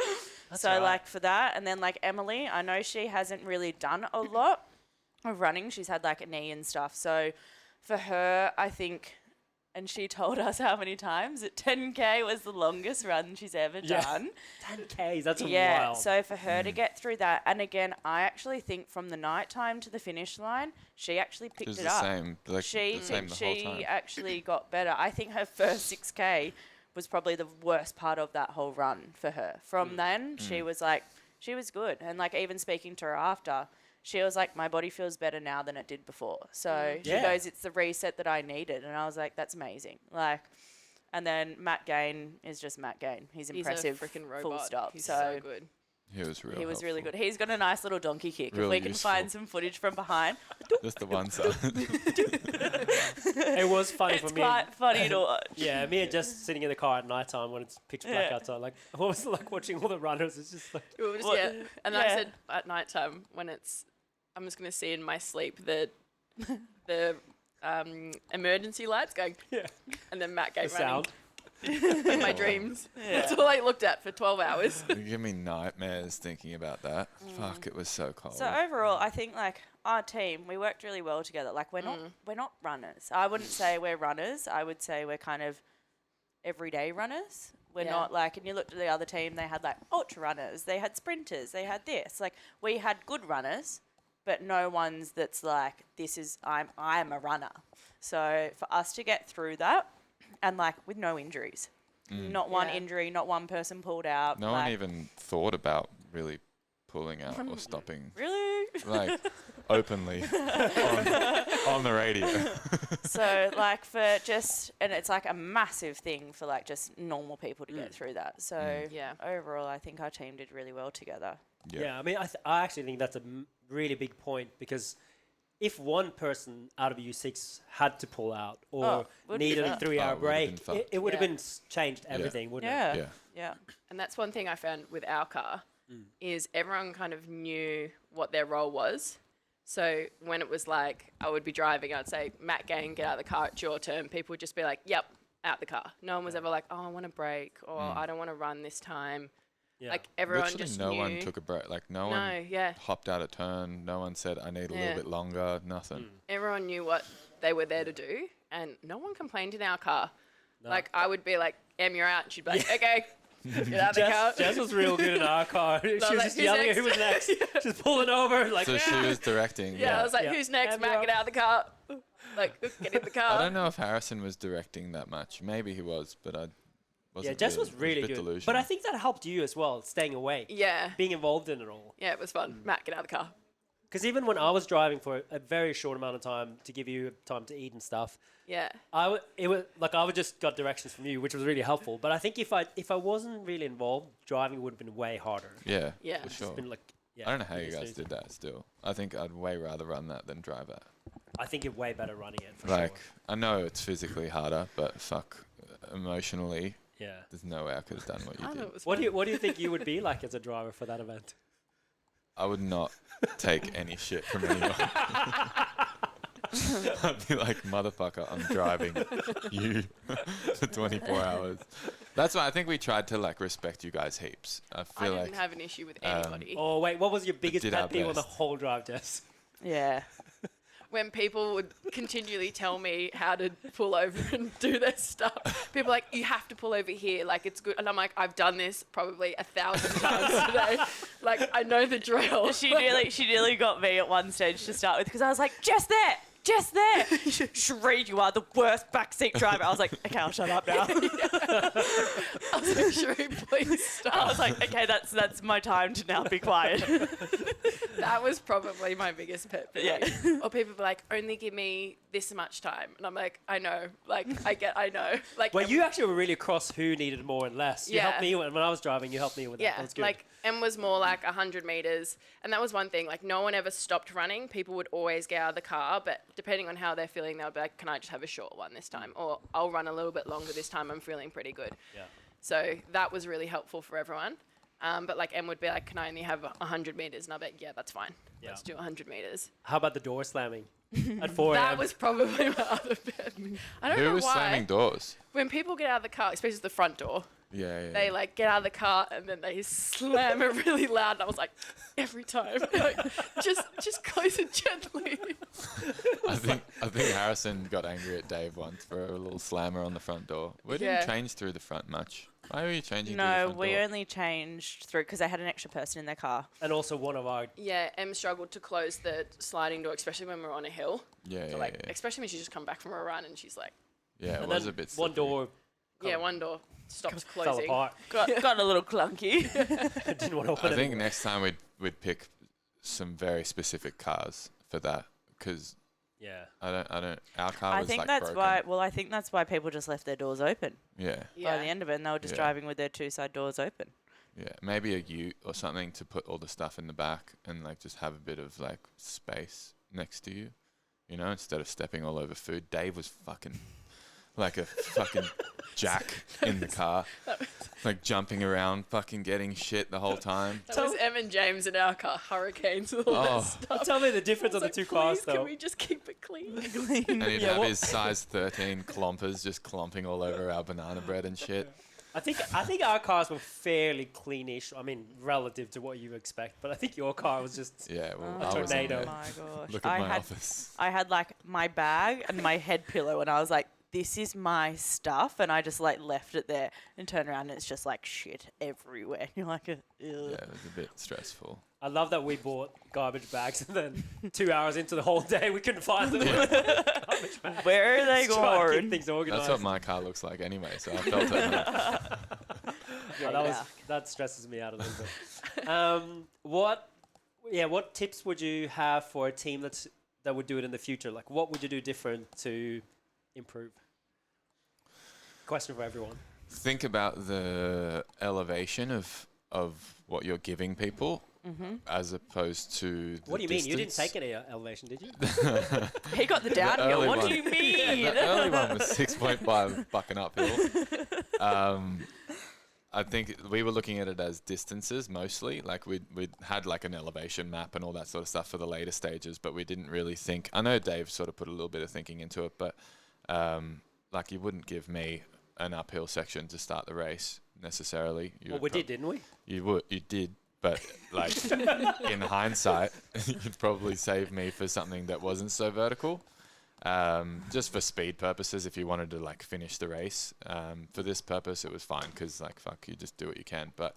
So right. like for that, and then like Emily, I know she hasn't really done a lot of running. She's had like a knee and stuff. So for her, I think, and she told us how many times that 10k was the longest run she's ever Yeah. done. 10 Ks. That's Yeah. wild. So for her to get through that, and again, I actually think from the night time to the finish line, she actually It picked was it the up. same. Like She the same the whole she time. actually got better. I think her first 6k was probably the worst part of that whole run for her. From then, she was like, she was good. And like even speaking to her after, she was like, my body feels better now than it did before. So she Yeah. goes, it's the reset that I needed. And I was like, that's amazing. Like, and then Matt Gain is just Matt Gain. He's He's impressive. a freaking robot. Full stop. He's so so good. He was real. he was really helpful. good. He's got a nice little donkey kick. If Really we can useful. find some footage from behind, Just the one side. It was funny it's for me. quite funny to watch. Yeah, me and just sitting in the car at night time when it's pitch black Yeah. outside. Like, what was it like watching all the runners? It's just like, It was, What- yeah. And I yeah. said at night time when it's, I'm just gonna see in my sleep the emergency lights going, yeah, and then Matt the Gate running sound. in my dreams. That's all I looked at for 12 hours. You give me nightmares thinking about that. Fuck, it was so cold. So overall, I think like our team, we worked really well together. Like we're not runners. I wouldn't say we're runners. I would say we're kind of everyday runners. We're Yeah. not like, and you looked at the other team, they had like ultra runners, they had sprinters, they had this. Like we had good runners, but no one's that's like, this is I'm a runner. So for us to get through that, and like with no injuries, not one Yeah. injury, not one person pulled out. no like, one even thought about really pulling out or stopping, really. like openly on the radio. So like for just, and it's like a massive thing for like just normal people to get through that. So Yeah. overall, I think our team did really well together. Yeah, I mean, I actually think that's a really big point because if one person out of U6 had to pull out or Oh, would be needed a fucked. 3-hour Oh, it would've been break, fucked. it would have Yeah. been changed everything, wouldn't it? Yeah. Yeah. Yeah. And that's one thing I found with our car is everyone kind of knew what their role was. So when it was like I would be driving, I'd say, Matt Gang, get out of the car, it's your turn. People would just be like, yep, out the car. No one was ever like, oh, I want to break or I don't want to run this time. Yeah. Like everyone Literally just no knew. one took a break. Like no No, one yeah. hopped out a turn. No one said, I need a Yeah. little bit longer. Nothing. Everyone knew what they were there to do and no one complained in our car. Like I would be like, Em, you're out. And she'd be like, okay, get out of the car. Jess was real good in our car. She was like, just "Who's yelling at next?" who was next. Just pulling over, like, So she was directing. Yeah, I was like, Yeah. who's next? Em, Matt, you're get out of the car. Like, get in the car. I don't know if Harrison was directing that much. Maybe he was, but I wasn't. yeah, Jess really, was it really a bit good. delusional. But I think that helped you as well, staying awake, Yeah. being involved in it all. Yeah, it was fun. Matt, get out of the car. Because even when I was driving for a very short amount of time to give you time to eat and stuff, Yeah. I would just got directions from you, which was really helpful. But I think if I wasn't really involved, driving would have been way harder. Yeah. for It's sure. Been like, yeah, I don't know how you it's guys easy. did that. Still, I think I'd way rather run that than drive that. I think you're way better running it for Like, sure. I know it's physically harder, but fuck, emotionally, Yeah. there's no way I could have done what I you thought did. it was What fun. do you think you would be like as a driver for that event? I would not take any shit from anyone. I'd be like, motherfucker, I'm driving you for 24 hours. That's why I think we tried to like respect you guys heaps. I I feel didn't like have an issue with anybody. Oh wait, what was your biggest did our pet peeve on the best. whole drive, Jess? Yeah. When people would continually tell me how to pull over and do their stuff. People are like, you have to pull over here, like it's good. And I'm like, I've done this probably 1,000 times today. Like, I know the drill. She nearly got me at one stage to start with because I was like, just there. Cherie, you are the worst backseat driver. I was like, okay, I'll shut up now. I was like, Cherie, please I stop. was like, okay, that's my time to now be quiet. That was probably my biggest pet peeve. Yeah. Or people be like, only give me this much time. And I'm like, I know. Like, I know. Like, Well, you actually were really across who needed more and less. You helped Yeah. me when I was driving. You helped me with that. yeah, That was good. like M was more like 100 meters. And that was one thing. Like, no one ever stopped running. People would always get out of the car. But depending on how they're feeling, they'll be like, can I just have a short one this time? Or I'll run a little bit longer this time. I'm feeling pretty good. yeah. So that was really helpful for everyone. But like M would be like, can I only have 100 meters? And I'll be like, yeah, that's fine. Yeah. Let's do 100 meters. How about the door slamming at 4 That a.m.? was probably my other pet. I don't who know was why. slamming doors? When people get out of the car, especially the front door, Yeah. they like get out of the car and then they slam it really loud. And I was like, every time, like, just close it gently. I think Harrison got angry at Dave once for a little slammer on the front door. We didn't Yeah. change through the front much. Why were you changing through the No, front we door? only changed through because they had an extra person in their car. And also one of our. Yeah, M struggled to close the sliding door, especially when we were on a hill. Yeah, So like, especially when she's just come back from a run and she's like, Yeah, it And was then a bit one slippery. door yeah, one door stopped fell closing. apart. Got a little clunky. I didn't want to open I it. think next time we'd pick some very specific cars for that because Yeah. I don't. Our car I was think like that's broken. why. Well, I think that's why people just left their doors open Yeah, Yeah. by the end of it, and they were just Yeah. driving with their two side doors open. yeah. Maybe a ute or something to put all the stuff in the back and like just have a bit of like space next to you, you know, instead of stepping all over food. Dave was fucking like a fucking jack in the car, like jumping around, fucking getting shit the whole time. That was M and James in our car, hurricanes with all Oh. that stuff. Tell me the difference I on the was two like, cars, "Please, though. Can we just keep it clean? And he'd Yeah, have what- his size 13 clompers just clomping all over our banana bread and shit. I think our cars were fairly cleanish. I mean, relative to what you expect, but I think your car was just. Yeah, well, A I was in tornado. Oh there. my gosh! Look at my had office. I had like my bag and my head pillow, and I was like, "This is my stuff," and I just like left it there and turned around, and it's just like shit everywhere. You're like, "Ugh." Yeah, it was a bit stressful. I love that we bought garbage bags and then 2 hours into the whole day we couldn't find them. Garbage bags. Where are they Just trying to keep going? things organized. That's what my car looks like anyway, so I felt it. Yeah, that stresses me out a little bit. What tips would you have for a team that would do it in the future? Like, what would you do different to improve? Question for everyone. Think about the elevation of what you're giving people as opposed to the What do you mean? You didn't distance. take any elevation, did you? He got the downhill. early What one. do you mean? The early one was 6.5 bucking uphill. I think we were looking at it as distances mostly. Like we'd had like an elevation map and all that sort of stuff for the later stages, but we didn't really think. I know Dave sort of put a little bit of thinking into it, but like you wouldn't give me an uphill section to start the race necessarily. Well, we did, didn't we? You did, but like in hindsight, you'd probably save me for something that wasn't so vertical. Just for speed purposes, if you wanted to like finish the race, for this purpose, it was fine because like fuck, you just do what you can. But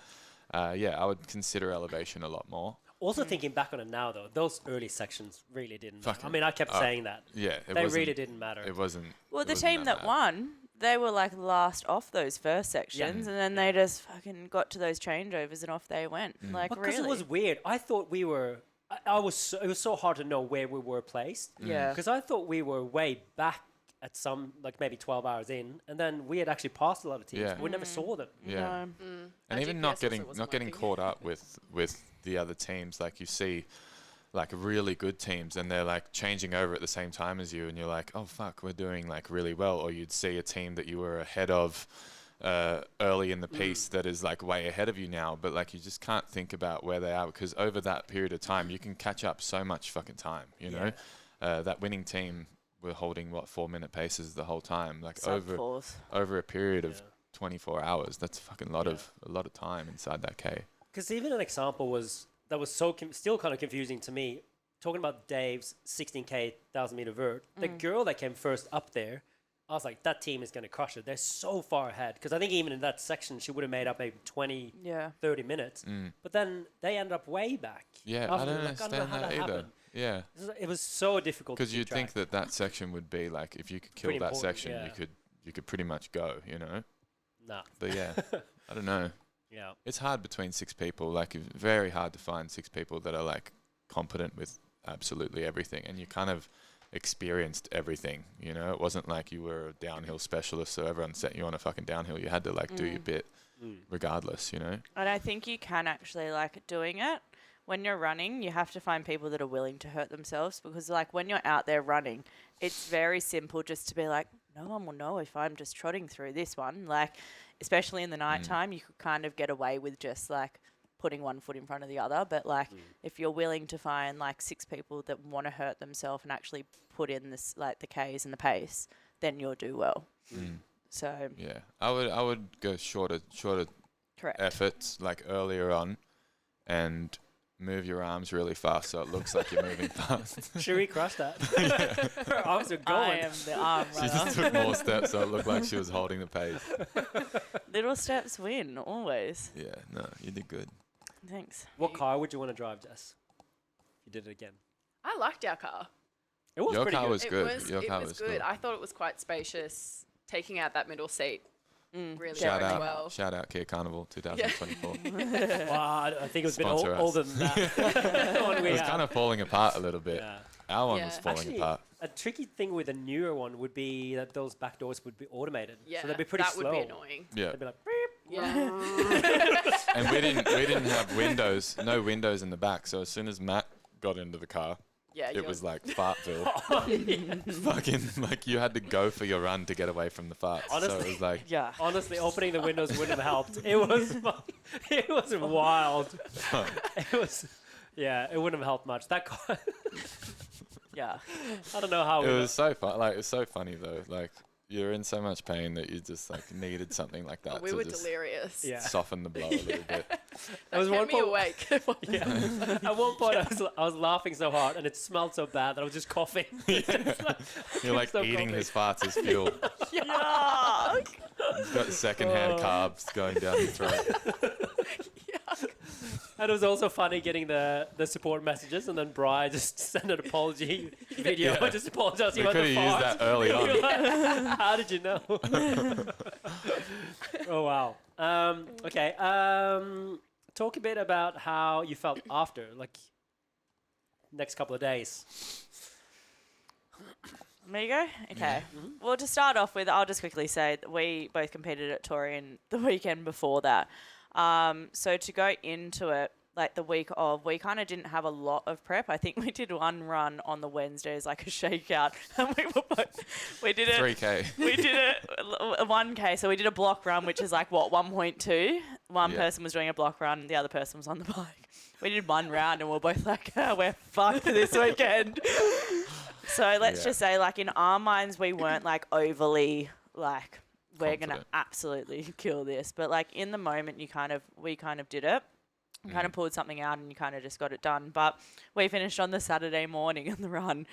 yeah, I would consider elevation a lot more. Also thinking back on it now, though, those early sections really didn't matter. I Fucking- mean, I kept saying that. Yeah, They really didn't matter. It wasn't. Well, it the wasn't team that bad. won, they were like last off those first sections, and then they just fucking got to those changeovers and off they went. Like Because really, it was weird. I thought we were. I was. It was so hard to know where we were placed. Yeah. Because I thought we were way back at some, like maybe 12 hours in, and then we had actually passed a lot of teams. Yeah. But we never saw them. Yeah. No. And Our even GPS not also getting wasn't working. caught up with the other teams. Like you see, like really good teams, and they're like changing over at the same time as you, and you're like, oh fuck, we're doing like really well. Or you'd see a team that you were ahead of, early in the piece that is like way ahead of you now, but like you just can't think about where they are because over that period of time you can catch up so much fucking time, you know. That winning team were holding 4-minute paces the whole time, like over a period of 24 hours. That's a fucking lot of time inside that K. Because even an example was still kind of confusing to me. Talking about Dave's 16K 1,000-meter vert, the girl that came first up there, I was like, that team is going to crush it. They're so far ahead. Because I think even in that section, she would have made up maybe 20, 30 minutes. But then they ended up way back. Yeah, I don't understand that either. Happened. Yeah. It was so difficult. Because you'd think that section would be like, if you could kill that section, you could pretty much go, you know? Nah. But yeah, I don't know. Yeah. It's hard between 6 people. Like, it's very hard to find 6 people that are like competent with absolutely everything. And you kind of experienced everything, you know. It wasn't like you were a downhill specialist, so everyone set you on a fucking downhill. You had to like do your bit regardless, you know. And I think you can actually like doing it when you're running. You have to find people that are willing to hurt themselves, because like when you're out there running, it's very simple just to be like, no one will know if I'm just trotting through this one. Like, especially in the nighttime, you could kind of get away with just like putting one foot in front of the other. But like, if you're willing to find like 6 people that want to hurt themselves and actually put in this like the Ks and the pace, then you'll do well. So yeah, I would go shorter correct efforts, like earlier on, and move your arms really fast so it looks like you're moving fast. Cherie crushed that. Her arms are going. I am the arm She runner. just took more steps so it looked like she was holding the pace. Little steps win always. Yeah, no, you did good. Thanks. What car would you want to drive, Jess? If you did it again. I liked our car. It was Your pretty car good. was good. Your It car was good. I thought it was quite spacious. Taking out that middle seat really Shout worked out, well. shout out Kia Carnival 2024. Wow, I think it was a bit Sponsor us. older than that. The one we It was had. kind of falling apart a little bit. Yeah. Our one Yeah. was falling Actually, apart. a tricky thing with a newer one would be that those back doors would be automated. Yeah, So they'd be pretty that slow. would be annoying. Yeah, They'd be like, beep. Yeah. and we didn't have windows, no windows in the back. So as soon as Matt got into the car, Yeah, it was like fartville. Fucking like you had to go for your run to get away from the farts. So it Honestly. was like, Yeah. Honestly, opening the windows wouldn't have helped. It was it was wild. It was, yeah, it wouldn't have helped much. That car, Yeah. I don't know how it we was so fun. Like it's so funny though. Like you're in so much pain that you just like needed something like that we to were just delirious. Yeah. soften the blow a little bit. There was Kept one me point. awake. Yeah. At one point, I was laughing so hard, and it smelled so bad that I was just coughing. You're like So eating coffee. his farts as fuel. Yuck. He's got secondhand carbs going down your throat. And it was also funny getting the support messages, and then Bri just sent an apology video. Yeah. Just apologizing We about could the have used fart. that early on. You're like, how did you know? Oh wow. Okay. Talk a bit about how you felt after, like next couple of days. There you go. Okay. Well, to start off with, I'll just quickly say that we both competed at Torian the weekend before that. So to go into it, like the week of, we kind of didn't have a lot of prep. I think we did one run on the Wednesdays, like a shakeout, and we did it. 3K. We did a 1K, so we did a block run, which is like, 1.2? One Yeah. person was doing a block run, the other person was on the bike. We did one round, and we we're both like, we're fucked this weekend. So let's just say, like, in our minds, we weren't, like, overly, like, we're going to Confident. absolutely kill this. But, like, in the moment, we kind of did it. Kind of pulled something out and you kind of just got it done. But we finished on the Saturday morning in the run,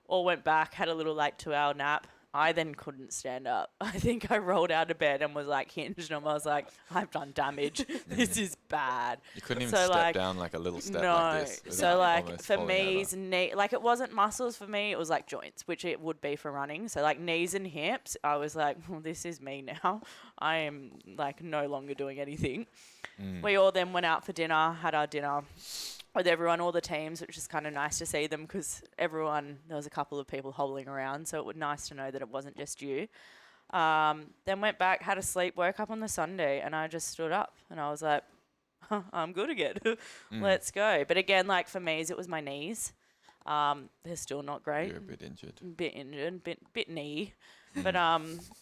all went back, had a little like 2-hour nap. I then couldn't stand up. I think I rolled out of bed and was like hinged and I was like, I've done damage. This is bad. You couldn't even So, step like, down like a little step no. like this. So without like almost for falling me, over. knee, like it wasn't muscles for me, it was like joints, which it would be for running. So like knees and hips, I was like, well, this is me now. I am like no longer doing anything. We all then went out for dinner, had our dinner with everyone, all the teams, which is kind of nice to see them because there was a couple of people hobbling around. So it was nice to know that it wasn't just you. Then went back, had a sleep, woke up on the Sunday and I just stood up and I was like, I'm good again. Let's go. But again, like for me, it was my knees. They're still not great. You're a bit injured. Bit injured, bit knee. But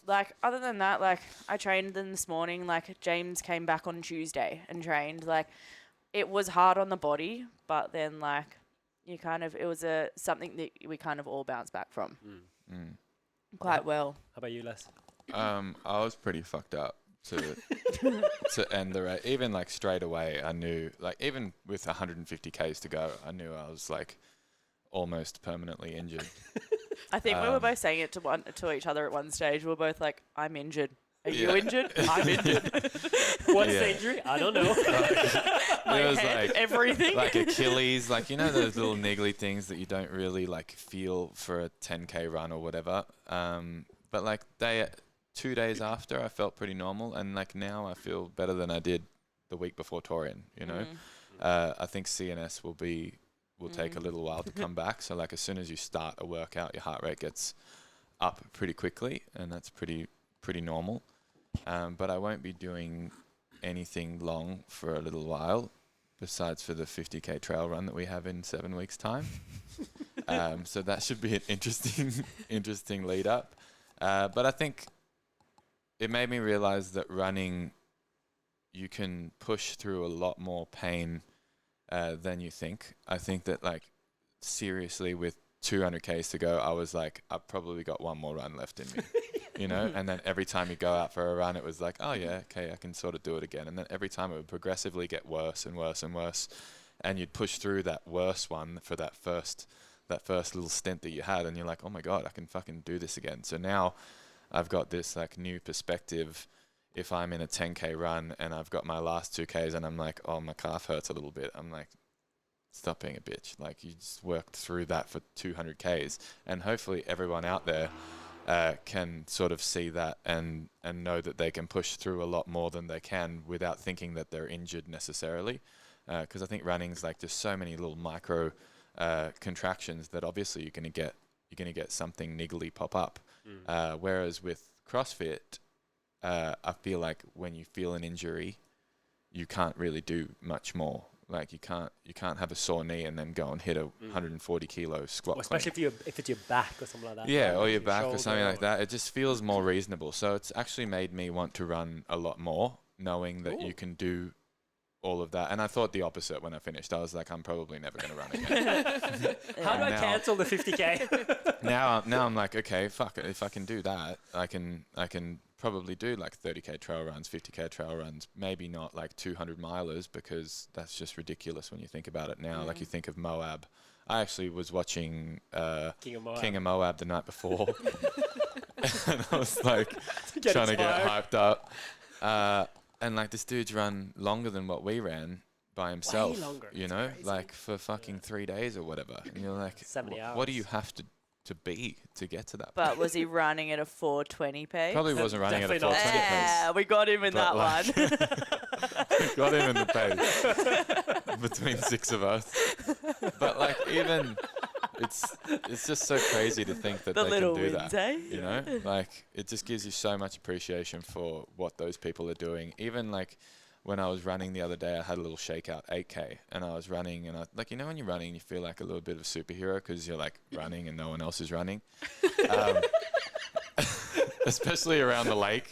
like other than that, like I trained them this morning. Like James came back on Tuesday and trained. Like it was hard on the body, but then like you kind of it was something that we kind of all bounced back from quite well. How about you, Les? I was pretty fucked up to end the race. Even like straight away, I knew, like even with 150 Ks to go, I knew I was like almost permanently injured. I think we were both saying it to each other at one stage. We were both like, "I'm injured. Are you Yeah. injured? I'm injured." What's Yeah. the injury? I don't know. My It was head, like everything. like Achilles, like you know those little niggly things that you don't really like feel for a 10K run or whatever. But like 2 days after, I felt pretty normal, and like now I feel better than I did the week before Torian. You know, I think CNS will take a little while to come back. So like as soon as you start a workout, your heart rate gets up pretty quickly, and that's pretty normal. But I won't be doing anything long for a little while, besides for the 50K trail run that we have in 7 weeks' time. So that should be an interesting lead up. But I think it made me realize that running, you can push through a lot more pain than you think. I think that like seriously with 200 Ks to go, I was like, I've probably got one more run left in me, you know? And then every time you go out for a run, it was like, oh yeah, okay, I can sort of do it again. And then every time it would progressively get worse and worse and worse. And you'd push through that worse one for that first little stint that you had. And you're like, oh my God, I can fucking do this again. So now I've got this like new perspective. If I'm in a 10K run and I've got my last 2Ks and I'm like, oh, my calf hurts a little bit, I'm like, stop being a bitch. Like you just worked through that for 200 Ks, and hopefully everyone out there can sort of see that and know that they can push through a lot more than they can without thinking that they're injured necessarily. Because I think running's like just so many little micro contractions that obviously you're gonna get something niggly pop up. Whereas with CrossFit, I feel like when you feel an injury, you can't really do much more. Like you can't have a sore knee and then go and hit a 140 kilo squat. Well, especially if it's your back or something like that. Yeah, right? or Like your back or something shoulder like that. It just feels more reasonable. So it's actually made me want to run a lot more, knowing that you can do all of that. And I thought the opposite when I finished. I was like, I'm probably never going to run again. How do I Now- cancel the 50K? now I'm like, okay, fuck it. If I can do that, I can probably do like 30K trail runs, 50K trail runs, maybe not like 200 milers, because that's just ridiculous when you think about it now. Like you think of Moab. I actually was watching King of Moab. King of Moab the night before. And I was like Get trying to get inspired. hyped up. And like this dude's run longer than what we ran by himself. longer. You That's know, crazy. like for fucking 3 days or whatever. And you're like, 70 what do hours. you have to be to get to that But point? was he running at a 420 pace? Probably wasn't running at a Definitely not. 420 pace. Yeah, we got him in But that like- one. Got him in the pace between 6 of us. But like even it's just so crazy to think that The they little can do wins, that. eh? You know, like it just gives you so much appreciation for what those people are doing. Even like when I was running the other day, I had a little shakeout 8K, and I was running, and I like, you know, when you're running, you feel like a little bit of a superhero because you're like running and no one else is running. Especially around the lake,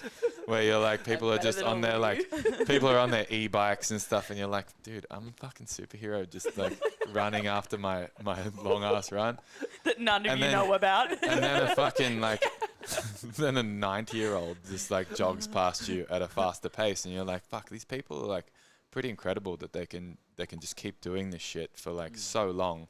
where you're like, people are better just than on all their of like, you. people are on their e-bikes and stuff, and you're like, dude, I'm a fucking superhero, just like running after my long ass run. That none of And you then- know about. And then a fucking like, then a 90-year-old just like jogs past you at a faster pace, and you're like, fuck, these people are like pretty incredible that they can just keep doing this shit for like so long.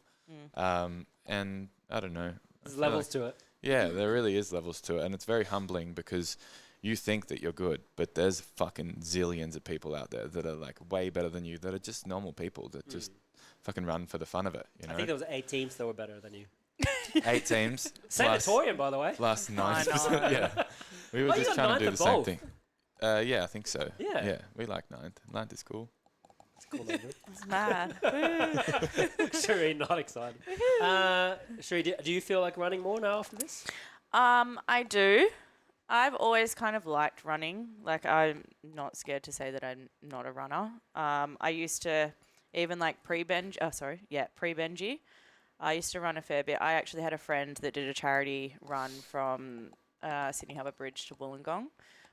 And I don't know. I There's feel levels like- to it. Yeah, there really is levels to it, and it's very humbling because you think that you're good, but there's fucking zillions of people out there that are like way better than you, that are just normal people that just fucking run for the fun of it. You know, I think there was 8 teams that were better than you. 8 teams Sanatorium, by the way. plus I 9%. know. Yeah, we were Oh, you just got trying to do ninth the at same both. thing. Yeah, I think so. Yeah. we like 9th. 9th is cool. It's a cool number. It's mad. Cherie, not excited. Cherie, do you feel like running more now after this? I do. I've always kind of liked running. Like, I'm not scared to say that I'm not a runner. I used to, even like pre-Benji, I used to run a fair bit. I actually had a friend that did a charity run from Sydney Harbour Bridge to Wollongong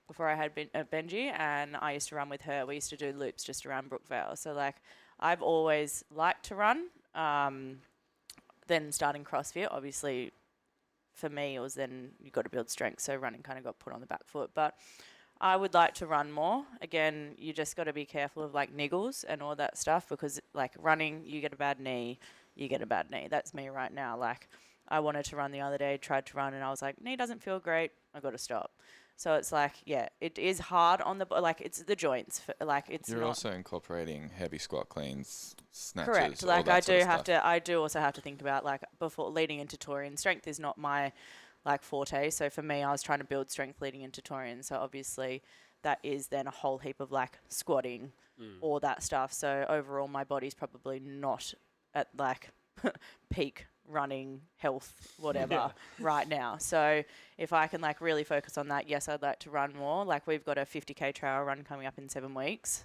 before I had been at Benji, and I used to run with her. We used to do loops just around Brookvale. So like, I've always liked to run. Then starting CrossFit, obviously, for me, it was then you've got to build strength. So running kind of got put on the back foot. But I would like to run more. Again, you just got to be careful of like niggles and all that stuff, because like running, you get a bad knee, you get a bad knee. That's me right now. Like, I wanted to run the other day, tried to run, and I was like, knee doesn't feel great. I got to stop. So it's like, yeah, it is hard on the like it's the joints. Like it's You're not also incorporating heavy squat cleans, snatches. correct. all Like that I sort do of have stuff. to. I do also have to think about like before leading into Torian. Strength is not my like forte. So for me, I was trying to build strength leading into Torian. So obviously, that is then a whole heap of like squatting, all that stuff. So overall, my body's probably not at like peak running health whatever right now. So if I can like really focus on that, yes, I'd like to run more. Like we've got a 50k trail run coming up in 7 weeks.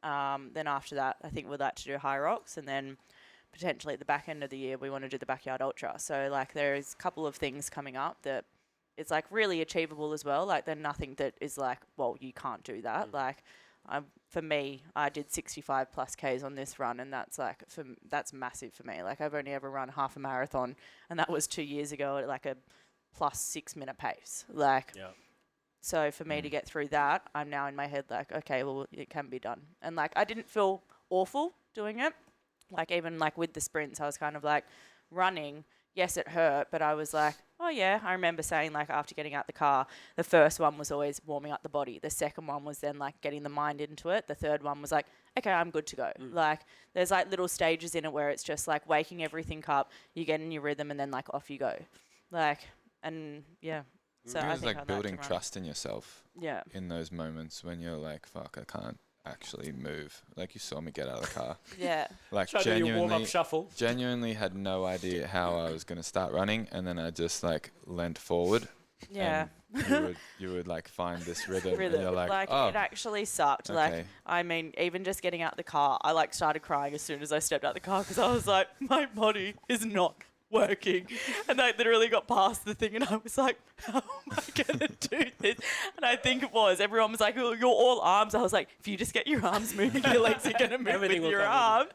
Then after that, I think we'd like to do high rocks, and then potentially at the back end of the year we want to do the backyard ultra. So like there's a couple of things coming up that it's like really achievable as well. Like there's nothing that is like, well, you can't do that. Like for me, I did 65 plus Ks on this run, and that's like, that's massive for me. Like I've only ever run half a marathon, and that was 2 years ago at like a plus 6 minute pace. Like, so for me to get through that, I'm now in my head like, okay, well, it can be done. And like, I didn't feel awful doing it. Like even like with the sprints, I was kind of like running. Yes, it hurt, but I was like, oh yeah. I remember saying like after getting out the car, the first one was always warming up the body. The second one was then like getting the mind into it. The third one was like, okay, I'm good to go. Like there's like little stages in it where it's just like waking everything up, you get in your rhythm, and then like off you go. Like, and yeah. So I It's think like I'd building like to run. trust in yourself Yeah. in those moments when you're like, fuck, I can't actually move. Like you saw me get out of the car. Yeah. Like Try to do your warm-up genuinely, shuffle. genuinely had no idea how I was going to start running, and then I just like leant forward. Yeah. And you would like find this rhythm, and you're like, oh, it actually sucked. Like, okay. I mean, even just getting out the car, I like started crying as soon as I stepped out the car, because I was like, my body is not working. And I literally got past the thing, and I was like, how am I going to do this? And I think it was, everyone was like, oh, you're all arms. I was like, if you just get your arms moving, your legs are going to move Everything with will your come arms.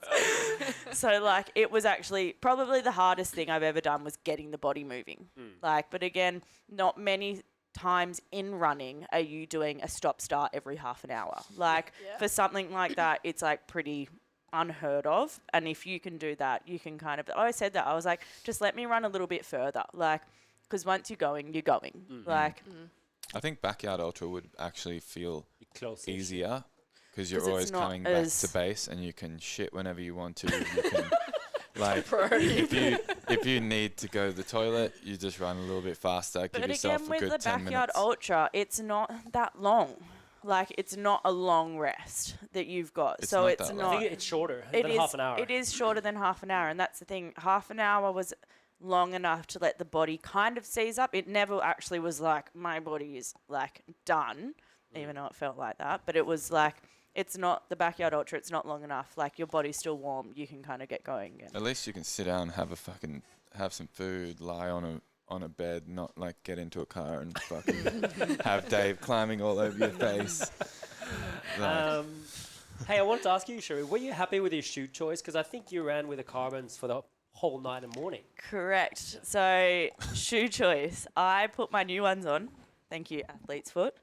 So like, it was actually probably the hardest thing I've ever done was getting the body moving. Like, but again, not many times in running are you doing a stop start every half an hour. Like for something like that, it's like pretty unheard of. And if you can do that, you can kind of, I said that, I was like, just let me run a little bit further. Like, because once you're going, you're going. Like, I think backyard ultra would actually feel Close. easier because you're 'Cause it's always not coming back as- to base, and you can shit whenever you want to. You can like if you need to go to the toilet, you just run a little bit faster. Give but yourself again, a with good the 10 backyard minutes. ultra, it's not that long. Like, it's not a long rest that you've got. It's so not it's that not. long. I think it's shorter It than is- half an hour. It is shorter than half an hour, and that's the thing. Half an hour was long enough to let the body kind of seize up. It never actually was like, my body is like done, even though it felt like that. But it was like, it's not the backyard ultra. It's not long enough. Like, your body's still warm. You can kind of get going again. At least you can sit down, have some food, lie on a bed, not like get into a car and fucking have Dave climbing all over your face. Like, Hey, I wanted to ask you, Cherie, were you happy with your shoe choice? Because I think you ran with the carbons for the whole night and morning. Correct. So, shoe choice. I put my new ones on. Thank you, athlete's foot.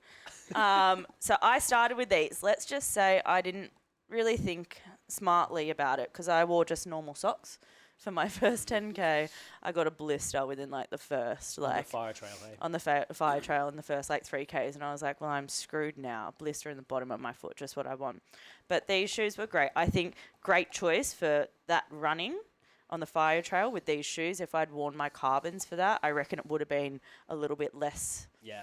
So I started with these. Let's just say I didn't really think smartly about it, because I wore just normal socks for my first 10K. I got a blister within like the first On the like fire trail, hey? on the fire trail in the first like 3Ks, and I was like, well, I'm screwed now. Blister in the bottom of my foot, just what I want. But these shoes were great. I think great choice for that running on the fire trail with these shoes. If I'd worn my carbons for that, I reckon it would have been a little bit less, Yeah.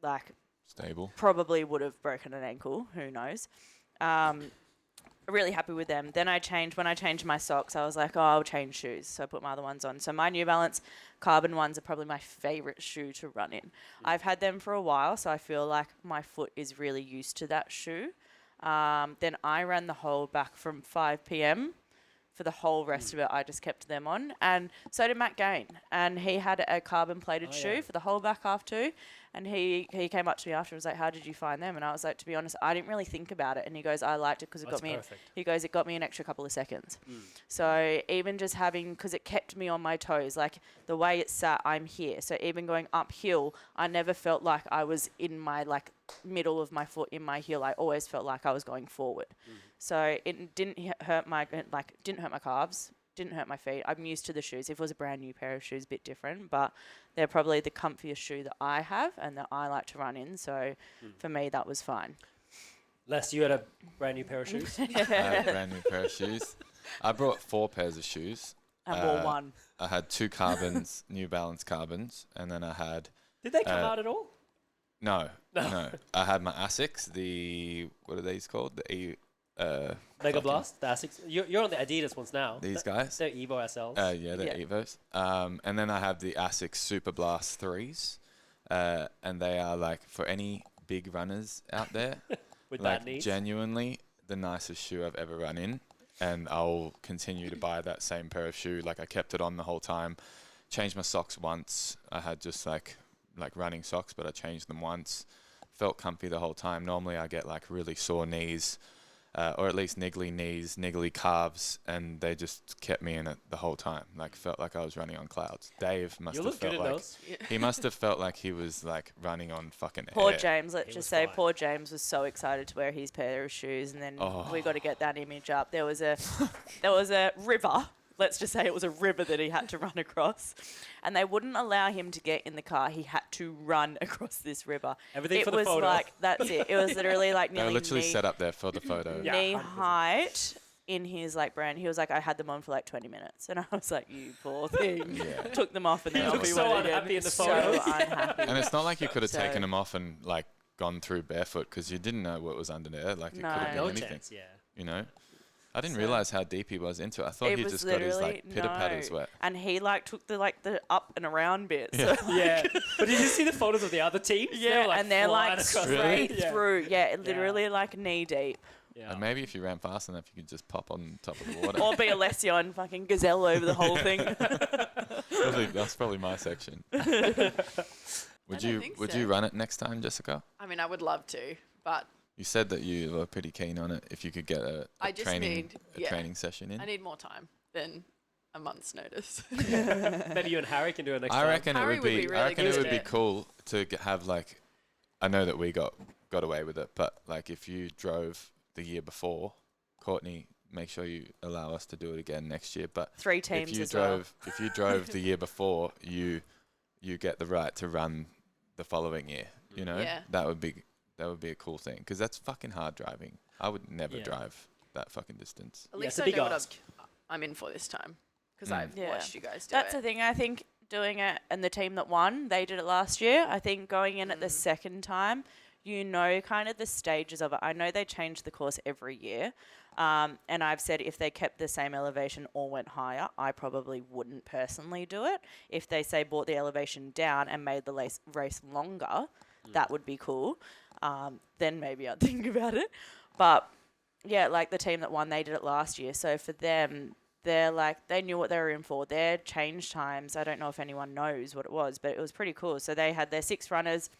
like, stable. probably would have broken an ankle. Who knows? Really happy with them. Then when I changed my socks, I was like, oh, I'll change shoes. So I put my other ones on. So my New Balance carbon ones are probably my favorite shoe to run in. I've had them for a while, so I feel like my foot is really used to that shoe. Then I ran the whole back from 5 p.m. For the whole rest of it, I just kept them on. And so did Matt Gain. And he had a carbon plated shoe for the whole back half too. And he came up to me after and was like, how did you find them? And I was like, to be honest, I didn't really think about it. And he goes, I liked it because it That's got me. perfect. He goes, it got me an extra couple of seconds. So even just having, because it kept me on my toes, like the way it sat, I'm here. So even going uphill, I never felt like I was in my like middle of my foot in my heel. I always felt like I was going forward. So it didn't hurt my calves, didn't hurt my feet. I'm used to the shoes. If it was a brand new pair of shoes, a bit different, but they're probably the comfiest shoe that I have and that I like to run in. So for me, that was fine. Les, you had a brand new pair of shoes? I had a brand new pair of shoes. I brought 4 pairs of shoes. I wore one. I had 2 carbons, New Balance carbons, and then I had Did they come out at all? no. I had my Asics. What are these called? The Mega Blast, the Asics. You're on the Adidas ones now. These guys. They're Evo SLs. Yeah, they're Evos. And then I have the Asics Super Blast 3s, and they are like for any big runners out there. With like bad knees. genuinely the nicest shoe I've ever run in, and I'll continue to buy that same pair of shoe. Like I kept it on the whole time. Changed my socks once. I had just like running socks, but I changed them once. Felt comfy the whole time. Normally I get like really sore knees, or at least niggly knees, niggly calves, and they just kept me in it the whole time. Like felt like I was running on clouds. Dave must You have look good felt in like those. he must have felt like he was like running on fucking Poor air. James, let's He just was say, fine. poor James was so excited to wear his pair of shoes, and then we got to get that image up. There was a river. Let's just say it was a river that he had to run across, and they wouldn't allow him to get in the car. He had to run across this river. Everything it for the was photo. like that's it. It was literally like They were nearly literally knee, set up there for the photo. Yeah. knee 100%. height in his like brand. He was like, I had them on for like 20 minutes, and I was like, you poor thing. Yeah. Took them off and then looked off he so went again. unhappy in the So photos. unhappy. And it's not like you could have So- taken them off and like gone through barefoot because you didn't know what was under there. Like it No. could have been No anything. chance, yeah. You know, I didn't So- realize how deep he was into it. I thought It he was just got his like literally- pitter patters no. wet. And he like took the up and around bit. So Yeah. But did you see the photos of the other teams? yeah, and they're flying like across straight the- Yeah. through. Yeah, literally like knee deep. Yeah. And maybe if you ran fast enough, you could just pop on top of the water. Or be Alessio and fucking gazelle over the whole thing. That's probably my section. Would don't you think Would so. you run it next time, Jessica? I mean, I would love to, but You said that you were pretty keen on it. If you could get a I just training need- a yeah. training session in, I need more time than a month's notice. Maybe you and Harry can do it next I time. reckon Harry it would would be. be I really reckon good it would at be it. cool to have like. I know that we got away with it, but like if you drove the year before, Courtney, make sure you allow us to do it again next year. But 3 teams if you as well. drove, if you drove the year before, you get the right to run the following year. You know, Yeah. that would be a cool thing because that's fucking hard driving. I would never Yeah. drive that fucking distance. At Yeah, it's least a I big know what ask. I'm in for this time because Mm. I've Yeah. watched you guys do That's it. the thing. I think doing it and the team that won, they did it last year. I think going in at the second time, you know kind of the stages of it. I know they change the course every year. And I've said if they kept the same elevation or went higher, I probably wouldn't personally do it. If they say brought the elevation down and made the race longer, that would be cool. Then maybe I'd think about it. But yeah, like the team that won, they did it last year. So for them, they're like, they knew what they were in for. Their change times, I don't know if anyone knows what it was, but it was pretty cool. So they had their 6 runners.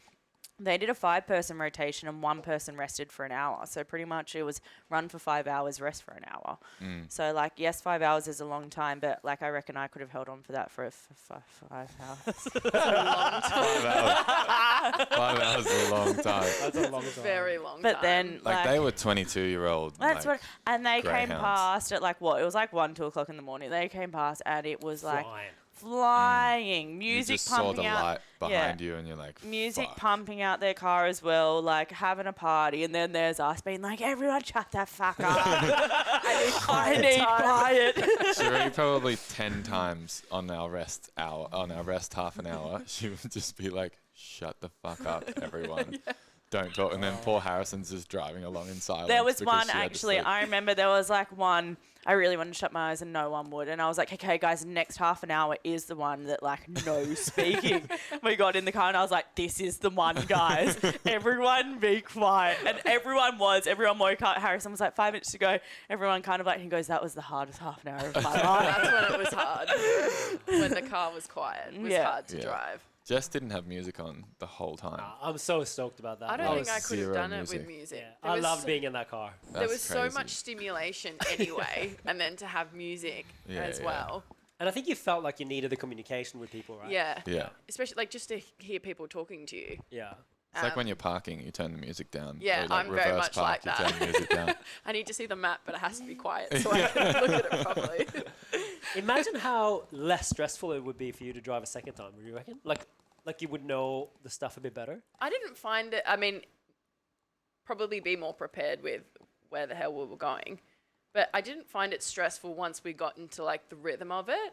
They did a 5-person rotation and 1 person rested for an hour. So pretty much it was run for 5 hours, rest for an hour. So like, yes, 5 hours is a long time, but like I reckon I could have held on for that for 5 hours. 5 hours is a long time. That's a long time. Very long But time. then Like they were 22-year-old. that's like, what, and they came greyhounds. past at like what? It was like 1, 2 o'clock in the morning. They came past and it was like Flying. flying, you music just saw pumping the out. light yeah. behind you, and you're like, Music fuck. pumping out their car as well, like having a party, and then there's us being like, everyone shut that fuck up. I need quiet. Cherie probably 10 times on our rest half an hour, she would just be like, shut the fuck up, everyone. Don't talk. And then poor Harrison's just driving along in silence. There was because one she had to actually, sleep. I remember there was like one, I really wanted to shut my eyes and no one would. And I was like, okay guys, next half an hour is the one that like no speaking. We got in the car and I was like, this is the one, guys. Everyone be quiet. And everyone woke up. Harrison was like 5 minutes to go. Everyone kind of like, he goes, that was the hardest half an hour of my life. That's when it was hard. When the car was quiet. It was Yeah. hard to Yeah. drive. Jess didn't have music on the whole time. I'm so stoked about that. I don't think was- I could have zero done it music. with music. Yeah, There I was loved so- being in that car. There That's was so crazy. much stimulation anyway, and then to have music Yeah, as yeah. well. And I think you felt like you needed the communication with people, right? Yeah. Yeah. Especially like just to hear people talking to you. Yeah. It's like when Um, you're parking, you turn the music down. Yeah, Or, like, I'm very reverse much park, like you that. turn the music down. I need to see the map, but it has to be quiet so I can look at it properly. Imagine how less stressful it would be for you to drive a second time. Would you reckon? Like you would know the stuff a bit better. I didn't find it. I mean, probably be more prepared with where the hell we were going, but I didn't find it stressful once we got into like the rhythm of it.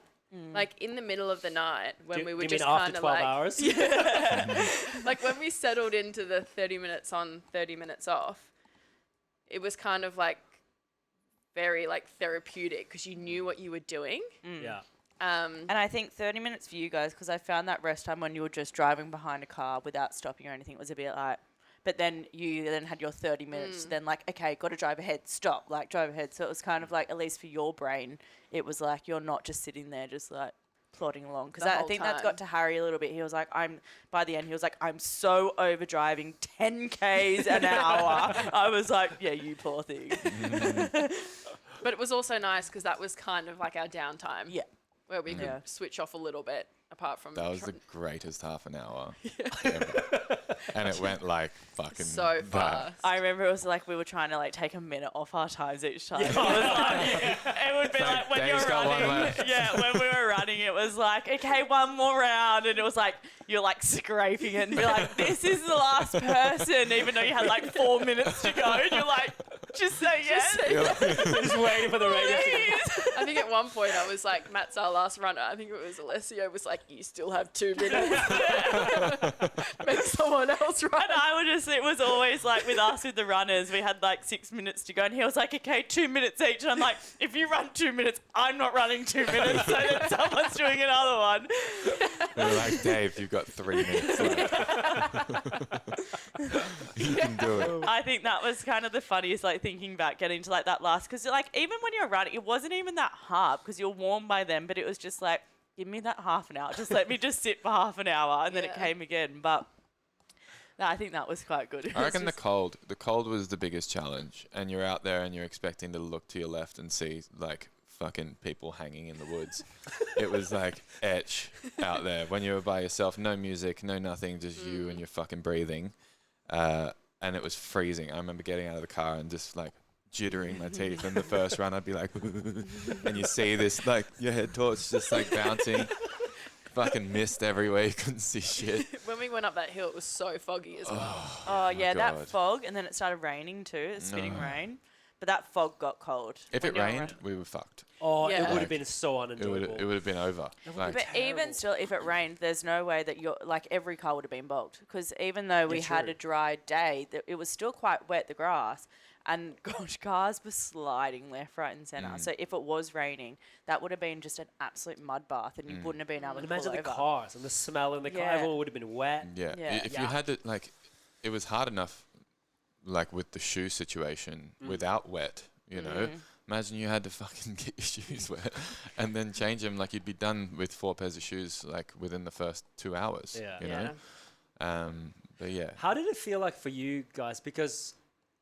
Like in the middle of the night when Do we were you just mean after kind of 12 like, hours? like when we settled into the 30 minutes on, 30 minutes off, it was kind of like very like therapeutic because you knew what you were doing. Yeah. And I think 30 minutes for you guys, because I found that rest time when you were just driving behind a car without stopping or anything was a bit like, but then you then had your 30 minutes, then like, okay, got to drive ahead, stop, like drive ahead. So it was kind of like, at least for your brain, it was like you're not just sitting there just like plodding along. Because The I whole think that's time. got to Harry a little bit. He was like, by the end, he was like, I'm so over driving 10 Ks an hour. I was like, yeah, you poor thing. But it was also nice because that was kind of like our downtime. Yeah. Where we could Yeah. switch off a little bit apart from That was tr- the greatest half an hour ever. And it went like fucking so that. fast. I remember it was like we were trying to like take a minute off our times each time. It was like, it would be like when Dave's you're got one running. left. Yeah, when we were running, it was like, okay, one more round, and it was like you're like scraping it and be like, this is the last person, even though you had like 4 minutes to go, and you're like, just say yes. Just waiting for the radio to Please. I think at one point I was like, Matt's our last runner. I think it was Alessio was like, you still have 2 minutes. Make someone else run. And I would just, it was always like with us with the runners, we had like 6 minutes to go, and he was like, okay, 2 minutes each. And I'm like, if you run 2 minutes, I'm not running 2 minutes, so that someone's doing another one. They were like, Dave, you've got 3 minutes left. You can do it. I think that was kind of the funniest, like thinking back, getting to like that last, because like even when you're running, it wasn't even that hard because you're warm by then, but it was just like, give me that half an hour, just let me just sit for half an hour, and then it Yeah. came again. But no, I think that was quite good. It I was reckon just- the cold was the biggest challenge, and you're out there and you're expecting to look to your left and see like fucking people hanging in the woods. It was like etch out there when you were by yourself, no music, no nothing, just you and your fucking breathing, and it was freezing. I remember getting out of the car and just like jittering my teeth, and the first run I'd be like, and you see this like your head torch just like bouncing. Fucking mist everywhere, you couldn't see shit. When we went up that hill, it was so foggy as well. Oh yeah, that God. fog, and then it started raining too, spitting rain. But that fog got cold. If when it you're rained, running. we were fucked. Oh, it Yeah. would have been so unenjoyable. It would have been over. Like, But even still, if it rained, there's no way that you're like every car would have been bogged, because even though we had true. a dry day, it was still quite wet, the grass, and gosh, cars were sliding left, right, and centre. So if it was raining, that would have been just an absolute mud bath, and you wouldn't have been able to Imagine pull the over. cars and the smell in the car. Yeah. Everyone would have been wet. yeah. Yeah. If you had to, like, it was hard enough, like with the shoe situation, without wet, you know. Imagine you had to fucking get your shoes wet and then change them. Like you'd be done with 4 pairs of shoes, like within the first 2 hours. Yeah. You Yeah. know. But yeah. How did it feel like for you guys? Because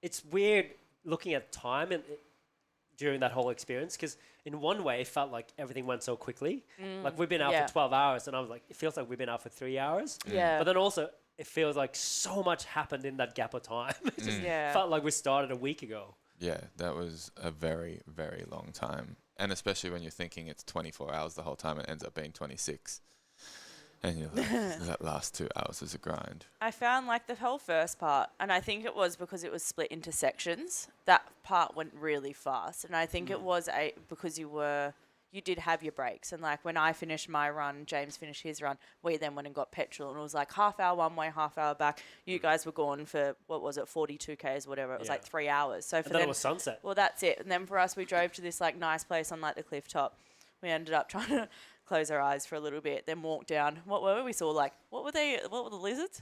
it's weird looking at time and during that whole experience. Because in one way, it felt like everything went so quickly. Like we've been out Yeah. for 12 hours, and I was like, it feels like we've been out for 3 hours. Yeah. But then also, it feels like so much happened in that gap of time. It just Yeah. felt like we started a week ago. Yeah, that was a very, very long time. And especially when you're thinking it's 24 hours the whole time, it ends up being 26. And you're like, that last 2 hours is a grind. I found like the whole first part, and I think it was because it was split into sections. That part went really fast, and I think it was because you did have your breaks, and like when I finished my run, James finished his run. We then went and got petrol, and it was like half hour one way, half hour back. You guys were gone for what was it, 42 k's, whatever. It was Yeah. like 3 hours. So for And then them, it was sunset. well, that's it. And then for us, we drove to this like nice place on like the cliff top. We ended up trying to close our eyes for a little bit, then walk down. What were we saw? Like what were the lizards?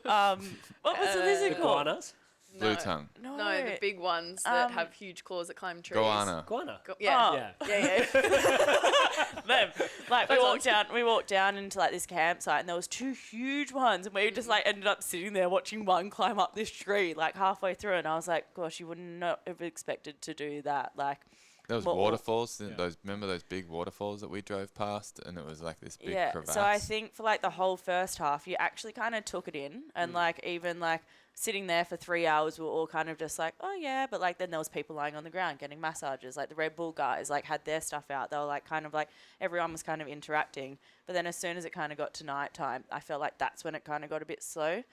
What was the lizard called? Iguanas? Blue tongue. No, No, the big ones that have huge claws that climb trees. Goanna. Guana. Yeah. Oh, Yeah. yeah. Them. Like we walked down into like this campsite and there was 2 huge ones and we just like ended up sitting there watching one climb up this tree like halfway through and I was like, gosh, you would not have expected to do that. Like Those more- waterfalls, remember those big waterfalls that we drove past, and it was like this big crevasse. So I think for like the whole first half, you actually kind of took it in, and like even like sitting there for 3 hours, we were all kind of just like, oh yeah, but like then there was people lying on the ground getting massages, like the Red Bull guys like had their stuff out. They were like kind of like everyone was kind of interacting, but then as soon as it kind of got to nighttime, I felt like that's when it kind of got a bit slow.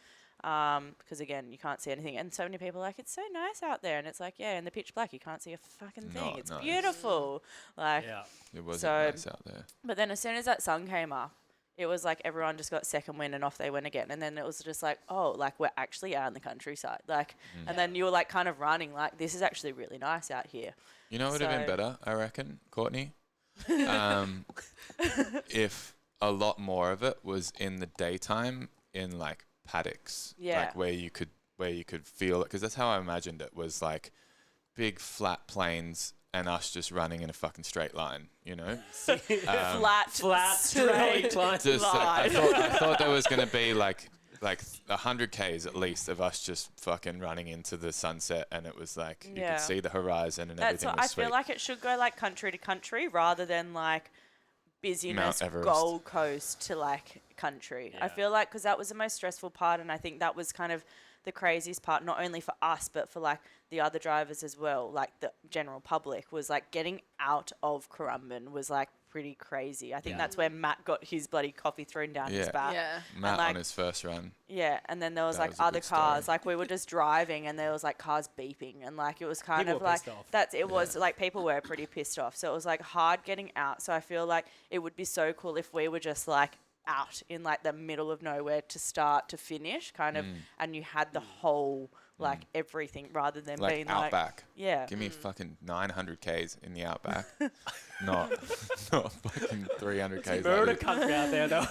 Because again, you can't see anything, and so many people are like, it's so nice out there, and it's like, yeah, in the pitch black, you can't see a fucking thing. No, It's no, it's- beautiful, like. Yeah. It wasn't so- nice out there. But then as soon as that sun came up, it was like everyone just got second wind and off they went again, and then it was just like, oh, like we're actually out in the countryside, like, and then you were like kind of running, like this is actually really nice out here. You know what would have been So- better, I reckon, Courtney? If a lot more of it was in the daytime in like paddocks, Yeah. like where you could feel it, because that's how I imagined it, was like big flat plains and us just running in a fucking straight line, you know? Flat, straight line. Just I line. thought there was gonna be like 100 Ks at least of us just fucking running into the sunset, and it was like you Yeah. could see the horizon and That's everything what was I sweet. feel like it should go like country to country rather than like busyness Everest. Gold Coast to like country. I Yeah. feel like because that was the most stressful part, and I think that was kind of the craziest part, not only for us but for like the other drivers as well, like the general public, was like getting out of Currumbin was like pretty crazy. I think Yeah. that's where Matt got his bloody coffee thrown down his Yeah. back. Yeah. Matt like- on his first run. Yeah, and then there was That like was a other good story. cars. Like we were just driving, and there was like cars beeping, and like it was kind People of were like pissed off. that's it was like people were pretty pissed off. So it was like hard getting out. So I feel like it would be so cool if we were just like out in like the middle of nowhere to start to finish, kind of, and you had the whole like everything rather than Like being outback. like yeah. Give me fucking 900 Ks in the outback. not fucking 300 Ks. Murder Like country out there, though.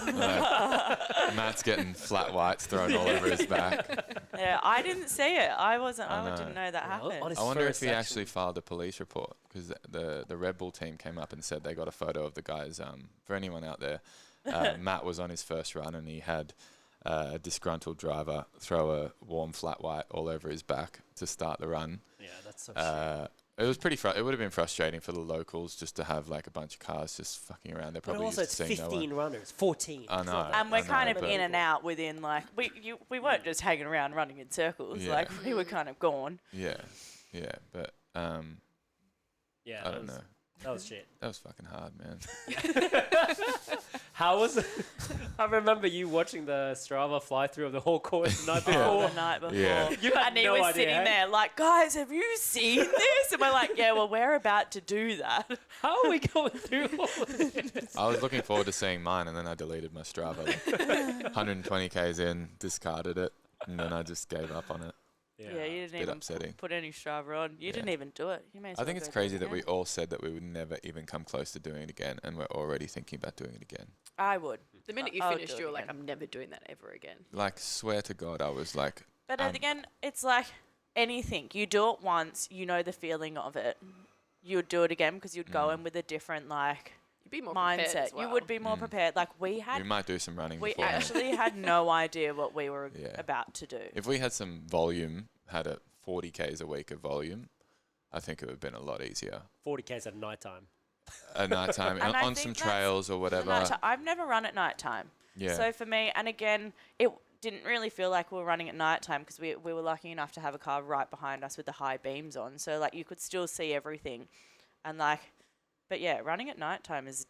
Matt's getting flat whites thrown all over his back. Yeah, I didn't see it. I wasn't. I, know. didn't know that happened. on his I wonder if first he section. actually filed a police report, because the Red Bull team came up and said they got a photo of the guys. For anyone out there, Matt was on his first run and he had a disgruntled driver throw a warm flat white all over his back to start the run. Yeah, that's so shit. It was pretty. It would have been frustrating for the locals just to have like a bunch of cars just fucking around. They're But probably also, used it's to seeing no 15 one. runners, 14. I It's know. not that And we're I know, kind of but- in and out within like we weren't just hanging around running in circles. Yeah. Like we were kind of gone. Yeah, but Yeah, I don't know. That was shit. That was fucking hard, man. How was it? I remember you watching the Strava fly through of the whole course the night before. Oh, the night before. Yeah. You had And he no was idea, sitting eh? there like, guys, have you seen this? And we're like, yeah, well, we're about to do that. How are we going through all of this? I was looking forward to seeing mine, and then I deleted my Strava. Like 120 Ks in, discarded it, and then I just gave up on it. Yeah, you didn't Bit even upsetting. put any Strava on. You didn't even do it. You may as I well think it's go do crazy it that we again. all said that we would never even come close to doing it again, and we're already thinking about doing it again. I would. The minute you I would finished, do it you were like, again. I'm never doing that ever again. Like, swear to God, I was like, But Um, again, it's like anything. You do it once, you know the feeling of it. You would do it again because you'd go in with a different like You'd be more prepared mindset. as well. You would be more prepared. Like we we had, might do some running we beforehand. actually had no idea what we were Yeah. about to do. If we had some volume, had a 40 Ks a week of volume, I think it would have been a lot easier. 40Ks at night time. At night time, And I on think some that's trails or whatever. I've never run at night time. Yeah. So for me, and again, it didn't really feel like we were running at night time because we were lucky enough to have a car right behind us with the high beams on. So like you could still see everything, and like, but yeah, running at night time is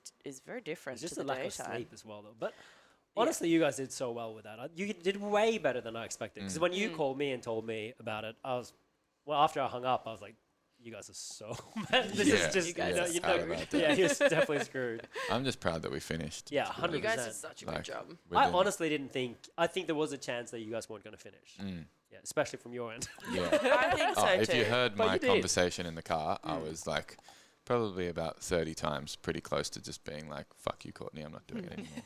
very different It's just to a the lack of daytime. sleep as well, though. But honestly, you guys did so well with that. You did way better than I expected. Because when you called me and told me about it, after I hung up, I was like, you guys are so this Yeah, is just, you guys know, are you screwed. know, About that. yeah, he was definitely screwed. I'm just proud that we finished. Yeah, 100%. You guys did such a good Like, job. I within- honestly didn't think, I think there was a chance that you guys weren't going to finish. Yeah, especially from your end. Yeah. I think so If too. you heard But my you did. conversation in the car, I was like Probably about 30 times, pretty close to just being like, fuck you, Courtney, I'm not doing it anymore.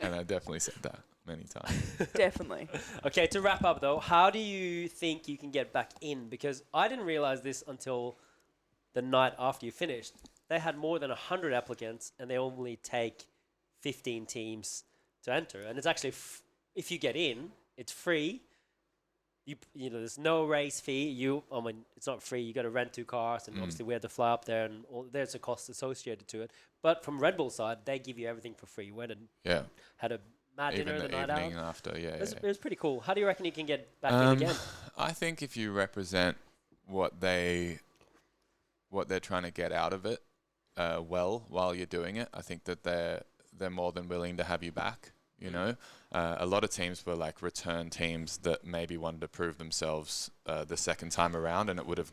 And I definitely said that many times. Definitely. Okay, to wrap up though, how do you think you can get back in? Because I didn't realize this until the night after you finished. They had more than 100 applicants and they only take 15 teams to enter. And it's actually, if you get in, it's free. You know, there's no race fee. I mean, it's not free. You got to rent 2 cars, and obviously we had to fly up there, and there's a cost associated to it. But from Red Bull side, they give you everything for free. Went and had a mad Even dinner the the night out. evening after, It was pretty cool. How do you reckon you can get back in again? I think if you represent what they're trying to get out of it while you're doing it, I think that they're more than willing to have you back. You know, a lot of teams were like return teams that maybe wanted to prove themselves the second time around, and it would have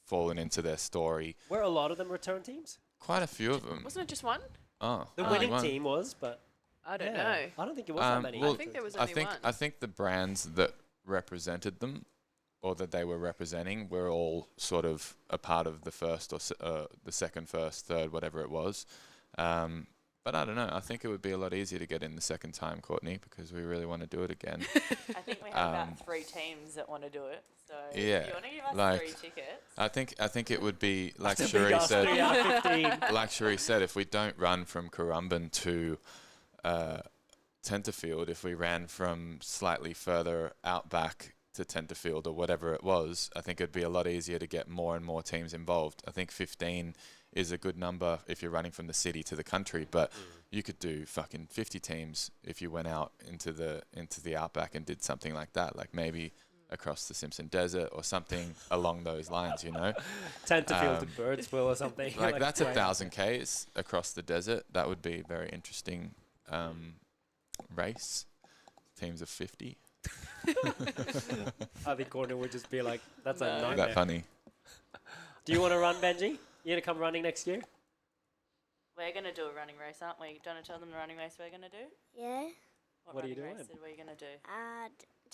fallen into their story. Were a lot of them return teams? Quite a few of them. Wasn't it just one? Oh, The only winning one. team was, but I don't yeah, know. I don't think it was that many. well, I think there was only one. I think the brands that represented them, or that they were representing, were all sort of a part of the first or the second, first, third, whatever it was. But I don't know. I think it would be a lot easier to get in the second time, Courtney, because we really want to do it again. I think we have about 3 teams that want to do it. So Yeah, if you want to give us like, 3 tickets. I think it would be like That's a big Cherie ask, 3 said. out of 15. Like Cherie said, if we don't run from Currumbin to Tenterfield, if we ran from slightly further outback to Tenterfield or whatever it was, I think it'd be a lot easier to get more and more teams involved. I think 15 is a good number if you're running from the city to the country, but you could do fucking 50 teams if you went out into the outback and did something like that, like maybe across the Simpson Desert or something along those lines, you know. Tenterfield to Birdsville or something. Like that's 1,000 Ks across the desert. That would be a very interesting race. Teams of 50. I think Courtney would just be like, that's a No. Is nightmare. that funny? Do you want to run, Benji? You going to come running next year? We're going to do a running race, aren't we? Do you want to tell them the running race we're going to do? Yeah. What are you running doing? race are we going to do?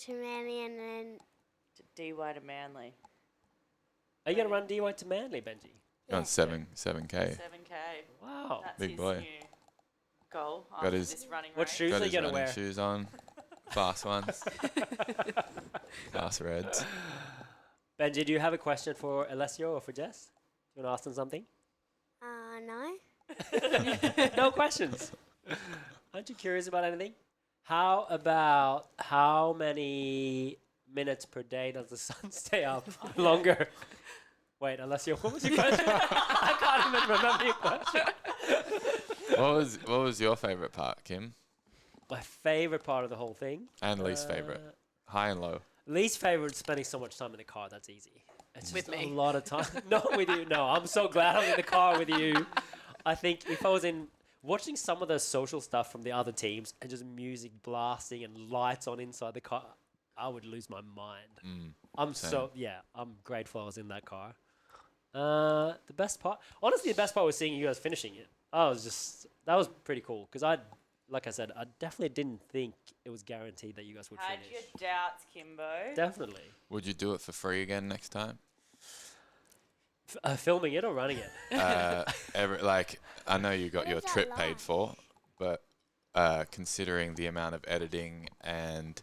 To Manly and then DY to Manly. Are you going to run DY to Manly, Benji? On 7K. 7K. Wow. That's Big his boy. new goal Got after his- this running What race. shoes Got are you his going to running wear? shoes on. Fast ones. Fast reds. Benji, do you have a question for Alessio or for Jess? Do you want to ask them something? no. No questions. Aren't you curious about anything? How about how many minutes per day does the sun stay up longer? Wait, Alessio, what was your question? I can't even remember your question. What was your favorite part, Kim? My favorite part of the whole thing. And least favorite? High and low. Least favorite, spending so much time in the car. That's easy. It's With just a me. lot of time. Not with you. No, I'm so glad I'm in the car with you. I think if I was in watching some of the social stuff from the other teams and just music blasting and lights on inside the car, I would lose my mind. I'm I'm grateful I was in that car. The best part, honestly, the best part was seeing you guys finishing it. That was pretty cool because like I said, I definitely didn't think it was guaranteed that you guys would Had finish. your doubts, Kimbo. Definitely. Would you do it for free again next time? Filming it or running it? I know you got What your is that trip like? paid for, but considering the amount of editing and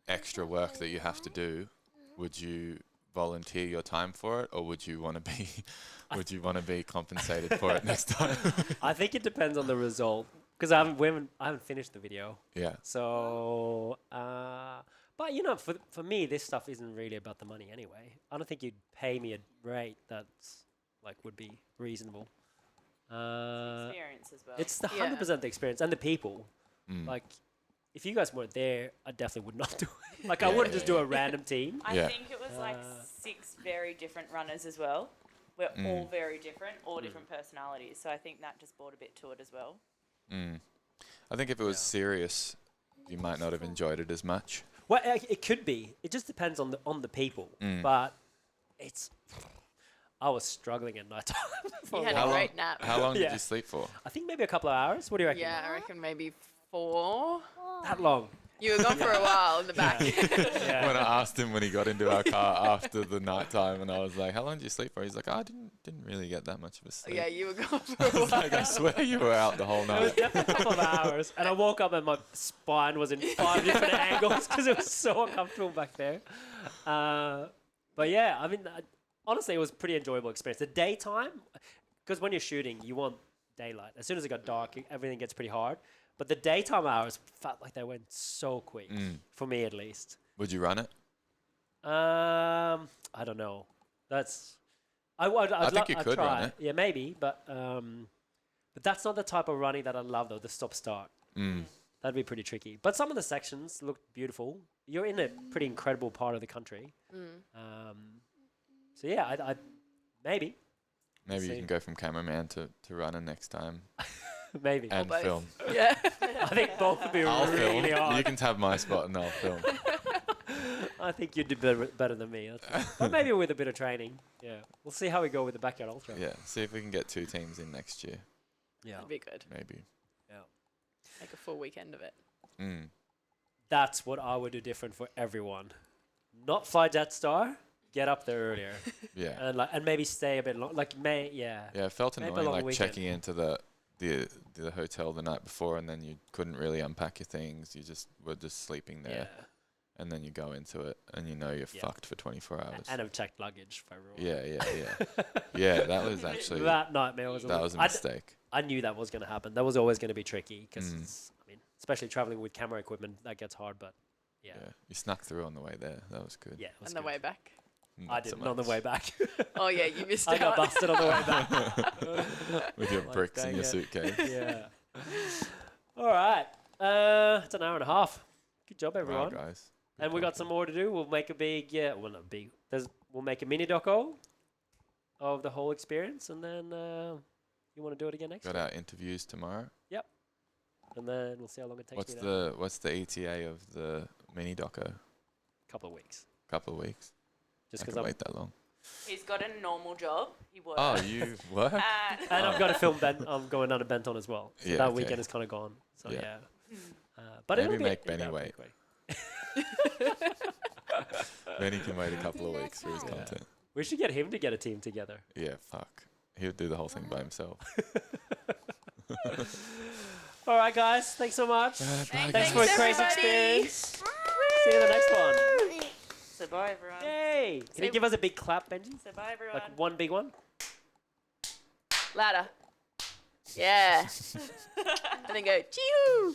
extra work that you have to do, would you volunteer your time for it, or would you want to be compensated for it next time? I think it depends on the result because I haven't finished the video. Yeah. So, but for me, this stuff isn't really about the money anyway. I don't think you'd pay me a rate that's would be reasonable. Experience as well. It's the Yeah. 100% the experience and the people. Like, if you guys weren't there, I definitely would not do it. Like, I Yeah, wouldn't just yeah, do a random team. I Yeah. think it was like 6 very different runners as well. We're all very different, all different personalities. So I think that just brought a bit to it as well. I think if it was serious, you might not have enjoyed it as much. Well, it could be. It just depends on the people. But I was struggling at night time. You had How a long- great nap. How long Yeah. did you sleep for? I think maybe a couple of hours. What do you reckon? Yeah, I reckon maybe 4. That long? You were gone for a while in the back. Yeah. When I asked him when he got into our car after the night time, and I was like, "How long did you sleep for?" He's like, "I didn't really get that much of a sleep." Yeah, you were gone for I a was while. like, "I swear you were out the whole It was night." definitely a couple of hours, and I woke up and my spine was in 5 different angles because it was so uncomfortable back there. But yeah, I mean, honestly, it was a pretty enjoyable experience. The daytime, because when you're shooting, you want daylight. As soon as it got dark, everything gets pretty hard. But the daytime hours felt like they went so quick, for me at least. Would you run it? I don't know. That's I'd think you could run try. it. Yeah, maybe, but that's not the type of running that I love though. The stop start. That'd be pretty tricky. But some of the sections looked beautiful. You're in a pretty incredible part of the country. So yeah, I maybe Maybe you See. can go from cameraman to runner next time maybe. and both. film. Yeah. I think both would be I'll film. really hard. You can have my spot and I'll film. I think you'd do better than me. But maybe with a bit of training. Yeah, we'll see how we go with the backyard ultra. Yeah, see if we can get 2 teams in next year. Yeah. That'd be good. Maybe. Make a full weekend of it. That's what I would do different for everyone. Not fly Jetstar. Get up there earlier, Yeah. and maybe stay a bit long. Yeah, it felt Maybe a annoying, long like weekend. checking into the hotel the night before, and then you couldn't really unpack your things. You just were just sleeping there, and then you go into it, and you know you're fucked for 24 hours. And I've checked luggage for everyone. Yeah. Yeah, that was actually That nightmare was that was a mistake. I knew that was going to happen. That was always going to be tricky because I mean, especially traveling with camera equipment, that gets hard. But yeah, You snuck through on the way there. That was good. yeah. It was On the good. way back. I Not so didn't on the much. way back. Oh yeah, you missed I out. got busted on the way back. With your Like, bricks in dang your it. suitcase. Yeah. All right. It's an hour and a half. Good job, Wow, everyone. guys. And we got some more to do. We'll make a big, well, not big. We'll make a mini doco of the whole experience, and then you want to do it again next Got week. our interviews tomorrow. And then we'll see how long it takes What's me. To what's the ETA of the mini doco? couple of weeks, Couple of weeks. just I because can I'm. wait that long. He's got a normal job. He works. Oh, you work? And I've got to film I'm going down to Benton as well. So Yeah, that okay. weekend is kind of gone. So Yeah. yeah. But Maybe it'll be make it'll be Benny out wait. pretty quick. Then he can wait a couple of weeks for his content. We should get him to get a team together. Yeah, fuck. He would do the whole thing by himself. All right, guys. Thanks so much. Bye, Thanks for a Thanks, crazy everybody. experience. See you in the next one. So bye, everyone. Yay! Can you give us a big clap, Benji? So bye, everyone. Like one big one? Ladder. Yeah. And then go, chee-hoo.